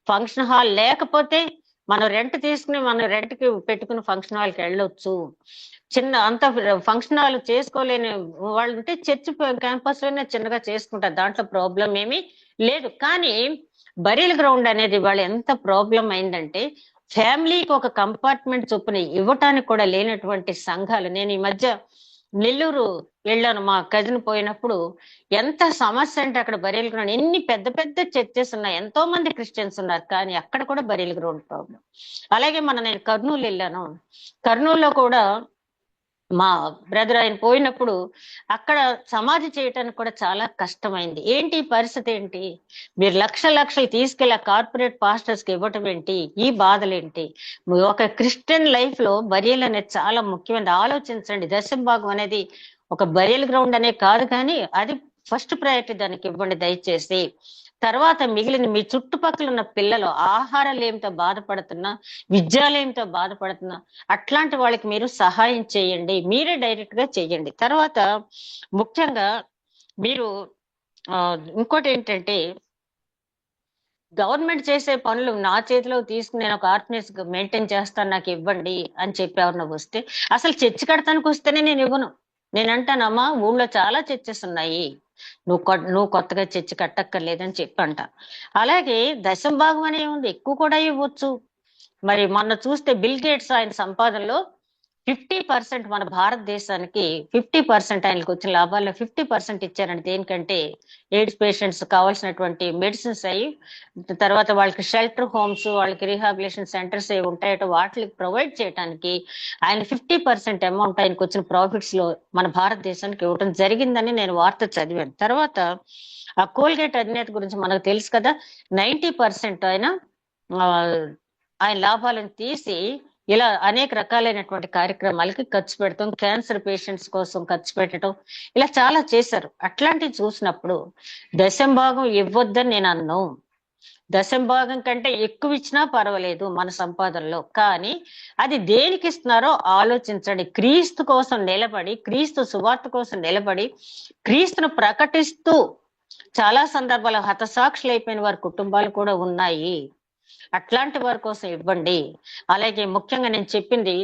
ఫంక్షన్ హాల్ లేకపోతే మనం రెంట్ తీసుకుని మనం రెంట్ కి పెట్టుకుని ఫంక్షన్ హాల్ కి వెళ్ళొచ్చు. చిన్న అంత ఫంక్షన్ హాల్ చేసుకోలేని వాళ్ళు ఉంటే చర్చ్ క్యాంపస్ లోనే చిన్నగా చేసుకుంటారు, దాంట్లో ప్రాబ్లం ఏమీ లేదు. కానీ బరీల్ గ్రౌండ్ అనేది వాళ్ళు ఎంత ప్రాబ్లం అయిందంటే ఫ్యామిలీకి ఒక కంపార్ట్మెంట్ చొప్పున ఇవ్వటానికి కూడా లేనటువంటి సంఘాలు. నేను ఈ మధ్య నెల్లూరు వెళ్ళాను, మా కజిన్ పోయినప్పుడు. ఎంత సమస్య అంటే అక్కడ బరీల్ గ్రౌండ్, ఎన్ని పెద్ద పెద్ద చర్చెస్ ఉన్నాయి, ఎంతో మంది క్రిస్టియన్స్ ఉన్నారు, కానీ అక్కడ కూడా బరీల్ గ్రౌండ్ ప్రాబ్లం. అలాగే నేను కర్నూలు వెళ్ళాను. కర్నూలులో కూడా మా బ్రదర్ ఆయన పోయినప్పుడు అక్కడ సమాధి చేయటానికి కూడా చాలా కష్టమైంది. ఏంటి పరిస్థితి ఏంటి? మీరు లక్షలు తీసుకెళ్లి కార్పొరేట్ పాస్టర్స్ కి ఇవ్వటం ఏంటి? ఈ బాధలేంటి? ఒక క్రిస్టియన్ లైఫ్ లో బరియల్ అనేది చాలా ముఖ్యమైనది. ఆలోచించండి. దశంభాగం అనేది ఒక బరియల్ గ్రౌండ్ అనే కాదు, కానీ అది ఫస్ట్ ప్రయారిటీ దానికి ఇవ్వండి దయచేసి. తర్వాత మిగిలిన మీ చుట్టుపక్కల ఉన్న పిల్లలు ఆహారాలేమితో బాధపడుతున్నా, విద్యాలయంతో బాధపడుతున్నా అట్లాంటి వాళ్ళకి మీరు సహాయం చేయండి. మీరే డైరెక్ట్ గా చేయండి. తర్వాత ముఖ్యంగా మీరు ఇంకోటి ఏంటంటే, గవర్నమెంట్ చేసే పనులు నా చేతిలో తీసుకుని నేను ఒక ఆర్ఫనేజ్ మెయింటైన్ చేస్తాను, నాకు ఇవ్వండి అని చెప్పి ఎవరన్నా వస్తే, అసలు చర్చి కడతానికి వస్తేనే నేను ఇవ్వను. నేను అంటానమ్మా, ఊళ్ళో చాలా చర్చెస్ ఉన్నాయి, నువ్వు కొత్తగా చర్చి కట్టక్కర్లేదని చెప్పి అంట. అలాగే దశంభాగం అనే ఉంది, ఎక్కువ కూడా ఇవ్వచ్చు. మరి మొన్న చూస్తే బిల్ గేట్స్ ఆయన సంపాదనలో 50% మన భారతదేశానికి 50% ఆయనకు వచ్చిన లాభాల్లో 50% ఇచ్చారండి. దేనికంటే ఎయిడ్స్ పేషెంట్స్ కావాల్సినటువంటి మెడిసిన్స్ అయ్యి, తర్వాత వాళ్ళకి షెల్టర్ హోమ్స్, వాళ్ళకి రీహాబిలేషన్ సెంటర్స్ ఏవి ఉంటాయో వాటికి ప్రొవైడ్ చేయడానికి ఆయన 50% అమౌంట్ ఆయనకు వచ్చిన ప్రాఫిట్స్ లో మన భారతదేశానికి ఇవ్వడం జరిగిందని నేను వార్త చదివాను. తర్వాత ఆ కోల్గేట్ అధినేత గురించి మనకు తెలుసు కదా, 90% ఆయన లాభాలను తీసి ఇలా అనేక రకాలైనటువంటి కార్యక్రమాలకి ఖర్చు పెడతాం, క్యాన్సర్ పేషెంట్స్ కోసం ఖర్చు పెట్టడం, ఇలా చాలా చేశారు. అట్లాంటివి చూసినప్పుడు దశంభాగం ఇవ్వద్దని నేను అన్నాను. దశంభాగం కంటే ఎక్కువ ఇచ్చినా పర్వాలేదు మన సంపాదనలో, కానీ అది దేనికి ఇస్తున్నారో ఆలోచించండి. క్రీస్తు కోసం నిలబడి, క్రీస్తు సువార్త కోసం నిలబడి, క్రీస్తును ప్రకటిస్తూ చాలా సందర్భాలు హతసాక్షులు అయిపోయిన వారి కుటుంబాలు కూడా ఉన్నాయి. అట్లాంటి వారి కోసం ఇవ్వండి. అలాగే ముఖ్యంగా నేను చెప్పింది,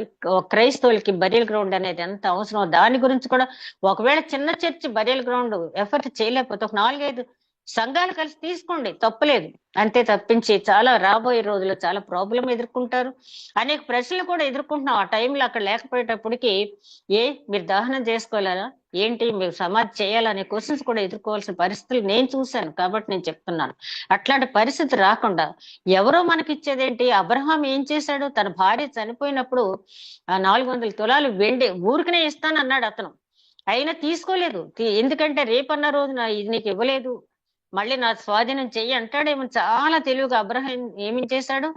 క్రైస్తవులకి బరియల్ గ్రౌండ్ అనేది ఎంత అవసరం దాని గురించి కూడా, ఒకవేళ చిన్న చర్చి బరియల్ గ్రౌండ్ ఎఫర్ట్ చేయలేకపోతే ఒక 4-5 సంఘాలు కలిసి తీసుకోండి, తప్పులేదు. అంతే తప్పించి చాలా రాబోయే రోజుల్లో చాలా ప్రాబ్లం ఎదుర్కొంటారు, అనేక ప్రశ్నలు కూడా ఎదుర్కొంటున్నాం. ఆ టైంలో అక్కడ లేకపోయేటప్పటికి మీరు దహనం చేసుకోలేరా ఏంటి, మీరు సమాధి చేయాలనే క్వశ్చన్స్ కూడా ఎదుర్కోవాల్సిన పరిస్థితులు నేను చూశాను, కాబట్టి నేను చెప్తున్నాను. అట్లాంటి పరిస్థితి రాకుండా ఎవరో మనకిచ్చేదేంటి? అబ్రహాం ఏం చేశాడు? తన భార్య చనిపోయినప్పుడు 400 తులాలు వెండి ఊరికనే ఇస్తానన్నాడు అతను, అయినా తీసుకోలేదు. ఎందుకంటే రేపన్న రోజున ఇది నీకు ఇవ్వలేదు, మళ్ళీ నా స్వాధీనం చెయ్యి అంటాడేమో. చాలా తెలివిగా అబ్రహాం ఏమి చేశాడు?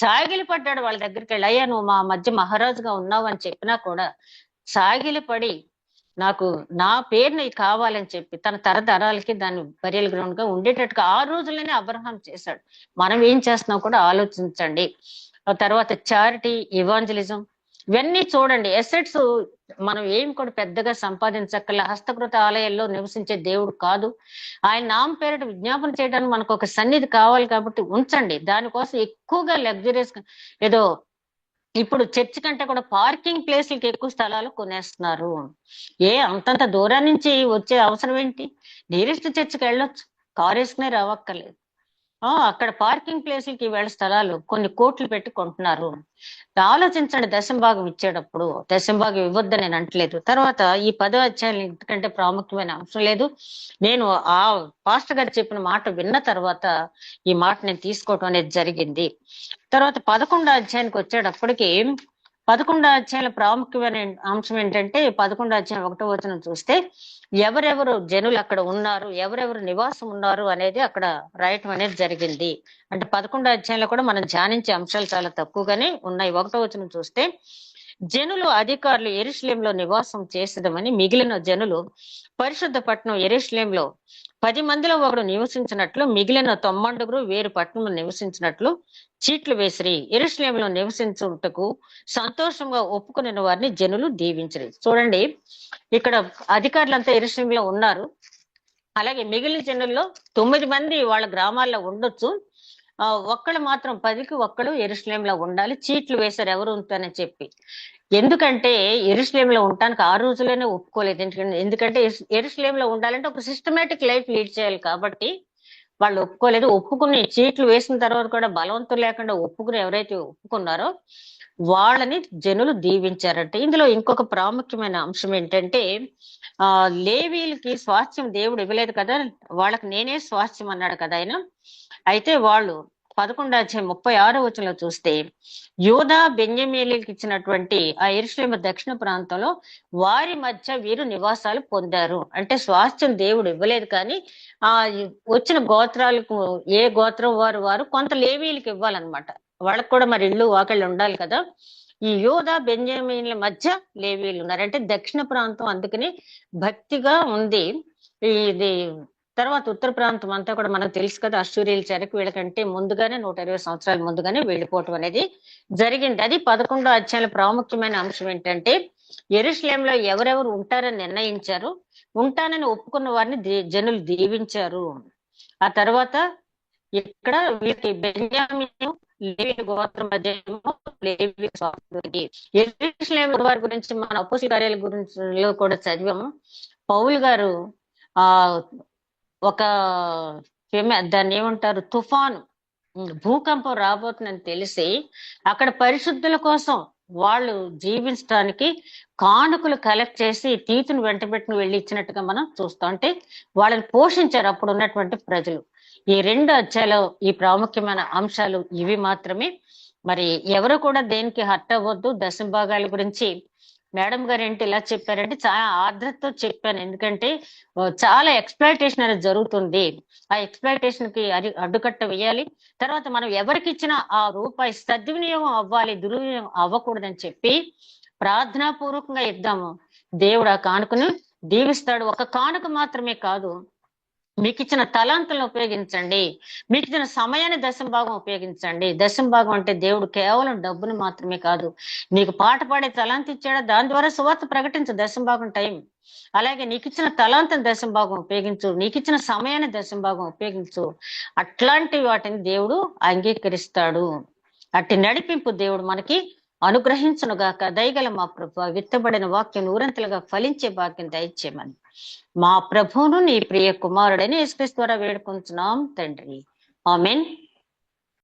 సాగిలి పడ్డాడు వాళ్ళ దగ్గరికి వెళ్ళి, అయ్యా నువ్వు మా మధ్య మహారాజుగా ఉన్నావు అని చెప్పినా కూడా సాగిలి పడి, నాకు నా పేరుని కావాలని చెప్పి తన తరతరాలకి దాన్ని బరియల్ గ్రౌండ్ గా ఉండేటట్టుగా ఆ రోజుల్లోనే అబ్రహాం చేశాడు. మనం ఏం చేస్తున్నాం కూడా ఆలోచించండి. తర్వాత చారిటీ, ఇవాంజలిజం, ఇవన్నీ చూడండి. ఎసెట్స్ మనం ఏం కూడా పెద్దగా సంపాదించక్కల, హస్తకృత ఆలయాల్లో నివసించే దేవుడు కాదు. ఆయన నామ పేరిట విజ్ఞాపన చేయడానికి మనకు ఒక సన్నిధి కావాలి, కాబట్టి ఉంచండి. దానికోసం ఎక్కువగా లగ్జరీస్ ఏదో ఇప్పుడు చర్చ్ కంటే కూడా పార్కింగ్ ప్లేస్లకి ఎక్కువ స్థలాలు కొనేస్తున్నారు. అంతంత దూరం నుంచి వచ్చే అవసరం ఏంటి? నియరెస్ట్ చర్చ్కి వెళ్ళొచ్చు, కారు వేసుకునే రావక్కర్లేదు. అక్కడ పార్కింగ్ ప్లేస్లకి వేళ స్థలాలు కొన్ని కోట్లు పెట్టి కొంటున్నారు. ఆలోచించండి. దశంభాగం ఇచ్చేటప్పుడు దశంభాగం ఇవ్వద్దని నేను అంటలేదు. తర్వాత ఈ 10వ అధ్యాయం ఎందుకంటే ప్రాముఖ్యమైన అంశం లేదు, నేను ఆ పాస్టర్ గారు చెప్పిన మాట విన్న తర్వాత ఈ మాట నేను తీసుకోవటం అనేది జరిగింది. తర్వాత 11వ అధ్యాయానికి వచ్చేటప్పటికి 11 అధ్యాయాల ప్రాముఖ్యమైన అంశం ఏంటంటే 11 అధ్యాయం 1వ వచనం చూస్తే ఎవరెవరు జనులు అక్కడ ఉన్నారు, ఎవరెవరు నివాసం ఉన్నారు అనేది అక్కడ రాయటం అనేది జరిగింది. అంటే 11 అధ్యాయంలో కూడా మనం ధ్యానించే అంశాలు చాలా తక్కువగానే ఉన్నాయి. 1వ వచనం చూస్తే జనులు అధికారులు యెరూషలేములో నివాసం చేసేదమని మిగిలిన జనులు పరిశుద్ధ పట్టణం యెరూషలేములో 10 మందిలో ఒకడు నివసించినట్లు మిగిలిన 90 వేరు పట్టణంలో నివసించినట్లు చీట్లు వేసిరి. యెరూషలేములో నివసించుటకు సంతోషంగా ఒప్పుకునే వారిని జనులు దీవించరు. చూడండి, ఇక్కడ అధికారులంతా యెరూషలేములో ఉన్నారు. అలాగే మిగిలిన జనుల్లో 9 మంది వాళ్ళ గ్రామాల్లో ఉండొచ్చు. ఒక్కడు మాత్రం 10కి ఒక్కడు యెరూషలేములో ఉండాలి. చీట్లు వేశారు ఎవరు అని చెప్పి. ఎందుకంటే యెరూషలేములో ఉండటానికి ఆ రోజులోనే ఒప్పుకోలేదు. ఎందుకంటే యెరూషలేములో ఉండాలంటే ఒక సిస్టమేటిక్ లైఫ్ లీడ్ చేయాలి కాబట్టి వాళ్ళు ఒప్పుకోలేదు. ఒప్పుకుని చీట్లు వేసిన తర్వాత కూడా బలవంతం లేకుండా ఒప్పుకుని ఎవరైతే ఒప్పుకున్నారో వాళ్ళని జనులు దీవించారంటే. ఇందులో ఇంకొక ప్రాముఖ్యమైన అంశం ఏంటంటే లేవీలకి స్వాస్థ్యం దేవుడు ఇవ్వలేదు కదా, వాళ్ళకి నేనే స్వాస్థ్యం అన్నాడు కదా ఆయన. అయితే వాళ్ళు 11 అధ్యాయం 36వ వచనంలో చూస్తే యూదా బెన్యమీనులకు ఇచ్చినటువంటి ఆ యెరూషలేము దక్షిణ ప్రాంతంలో వారి మధ్య వీరు నివాసాలు పొందారు. అంటే స్వాస్థ్యం దేవుడు ఇవ్వలేదు కానీ ఆ వచ్చిన గోత్రాలకు ఏ గోత్రం వారు కొంత లేవీలకు ఇవ్వాలన్నమాట. వాళ్ళకు కూడా మరి ఇళ్ళు వాకిళ్ళు ఉండాలి కదా. ఈ యూదా బెన్యామీనుల మధ్య లేవీలు ఉన్నారు. అంటే దక్షిణ ప్రాంతం అందుకని భక్తిగా ఉంది. ఇది తర్వాత ఉత్తర ప్రాంతం అంతా కూడా మనకు తెలుసు కదా, అశ్షూరీయుల చెరకు వీళ్ళకంటే ముందుగానే 120 సంవత్సరాల ముందుగానే వెళ్ళిపోవటం అనేది జరిగింది. అది 11వ అధ్యాయంలో ప్రాముఖ్యమైన అంశం ఏంటంటే యెరూషలేములో ఎవరెవరు ఉంటారని నిర్ణయించారు, ఉంటానని ఒప్పుకున్న వారిని జనులు దీవించారు. ఆ తర్వాత ఇక్కడ వీరికి బెన్యామీను లేవీ గోత్రం మధ్య లేవీ యెరూషలేము వారి గురించి మన అపోస్తలుల కార్యాల గురించి కూడా చదివాము. పౌలు గారు ఒక దాన్ని ఏమంటారు, తుఫాను భూకంపం రాబోతుందని తెలిసి అక్కడ పరిశుద్ధుల కోసం వాళ్ళు జీవించడానికి కానుకలు కలెక్ట్ చేసి తీతును వెంటబెట్టును వెళ్ళి ఇచ్చినట్టుగా మనం చూస్తాం. అంటే వాళ్ళని పోషించారు అప్పుడు ఉన్నటువంటి ప్రజలు. ఈ 2 అధ్యాయాలు ఈ ప్రాముఖ్యమైన అంశాలు ఇవి మాత్రమే. మరి ఎవరు కూడా దేనికి హర్ట్ అవ్వద్దు. దశంభాగాల గురించి మేడం గారు ఏంటి ఇలా చెప్పారంటే చాలా ఆర్ద్రతతో చెప్పాను. ఎందుకంటే చాలా ఎక్స్‌ప్లాయిటేషన్ అనేది జరుగుతుంది. ఆ ఎక్స్‌ప్లాయిటేషన్ కి అడ్డుకట్ట వేయాలి. తర్వాత మనం ఎవరికి ఇచ్చిన ఆ రూపాయి సద్వినియోగం అవ్వాలి, దుర్వినియోగం అవ్వకూడదని చెప్పి ప్రార్థనాపూర్వకంగా ఇద్దాము. దేవుడు ఆ కానుకను దీవిస్తాడు. ఒక కానుక మాత్రమే కాదు, మీకు ఇచ్చిన తలాంతులను ఉపయోగించండి, మీకు ఇచ్చిన సమయాన్ని దశంభాగం ఉపయోగించండి. దశంభాగం అంటే దేవుడు కేవలం డబ్బును మాత్రమే కాదు, నీకు పాట పాడే తలాంతి ఇచ్చాడా దాని ద్వారా సువార్త ప్రకటించు, దశంభాగం టైం. అలాగే నీకు ఇచ్చిన తలాంతం దశంభాగం ఉపయోగించు, నీకు ఇచ్చిన సమయాన్ని దశంభాగం ఉపయోగించు. అట్లాంటి వాటిని దేవుడు అంగీకరిస్తాడు. అట్టి నడిపింపు దేవుడు మనకి అనుగ్రహించునుగాక. దయగల మా ప్రభు, విత్తబడిన వాక్యం నూరంతలుగా ఫలించే భాగ్యం దయచేయమని మా ప్రభువును నీ ప్రియ కుమారుడని యేసుక్రీస్తు ద్వారా వేడుకుంటున్నాం తండ్రి. ఆమేన్.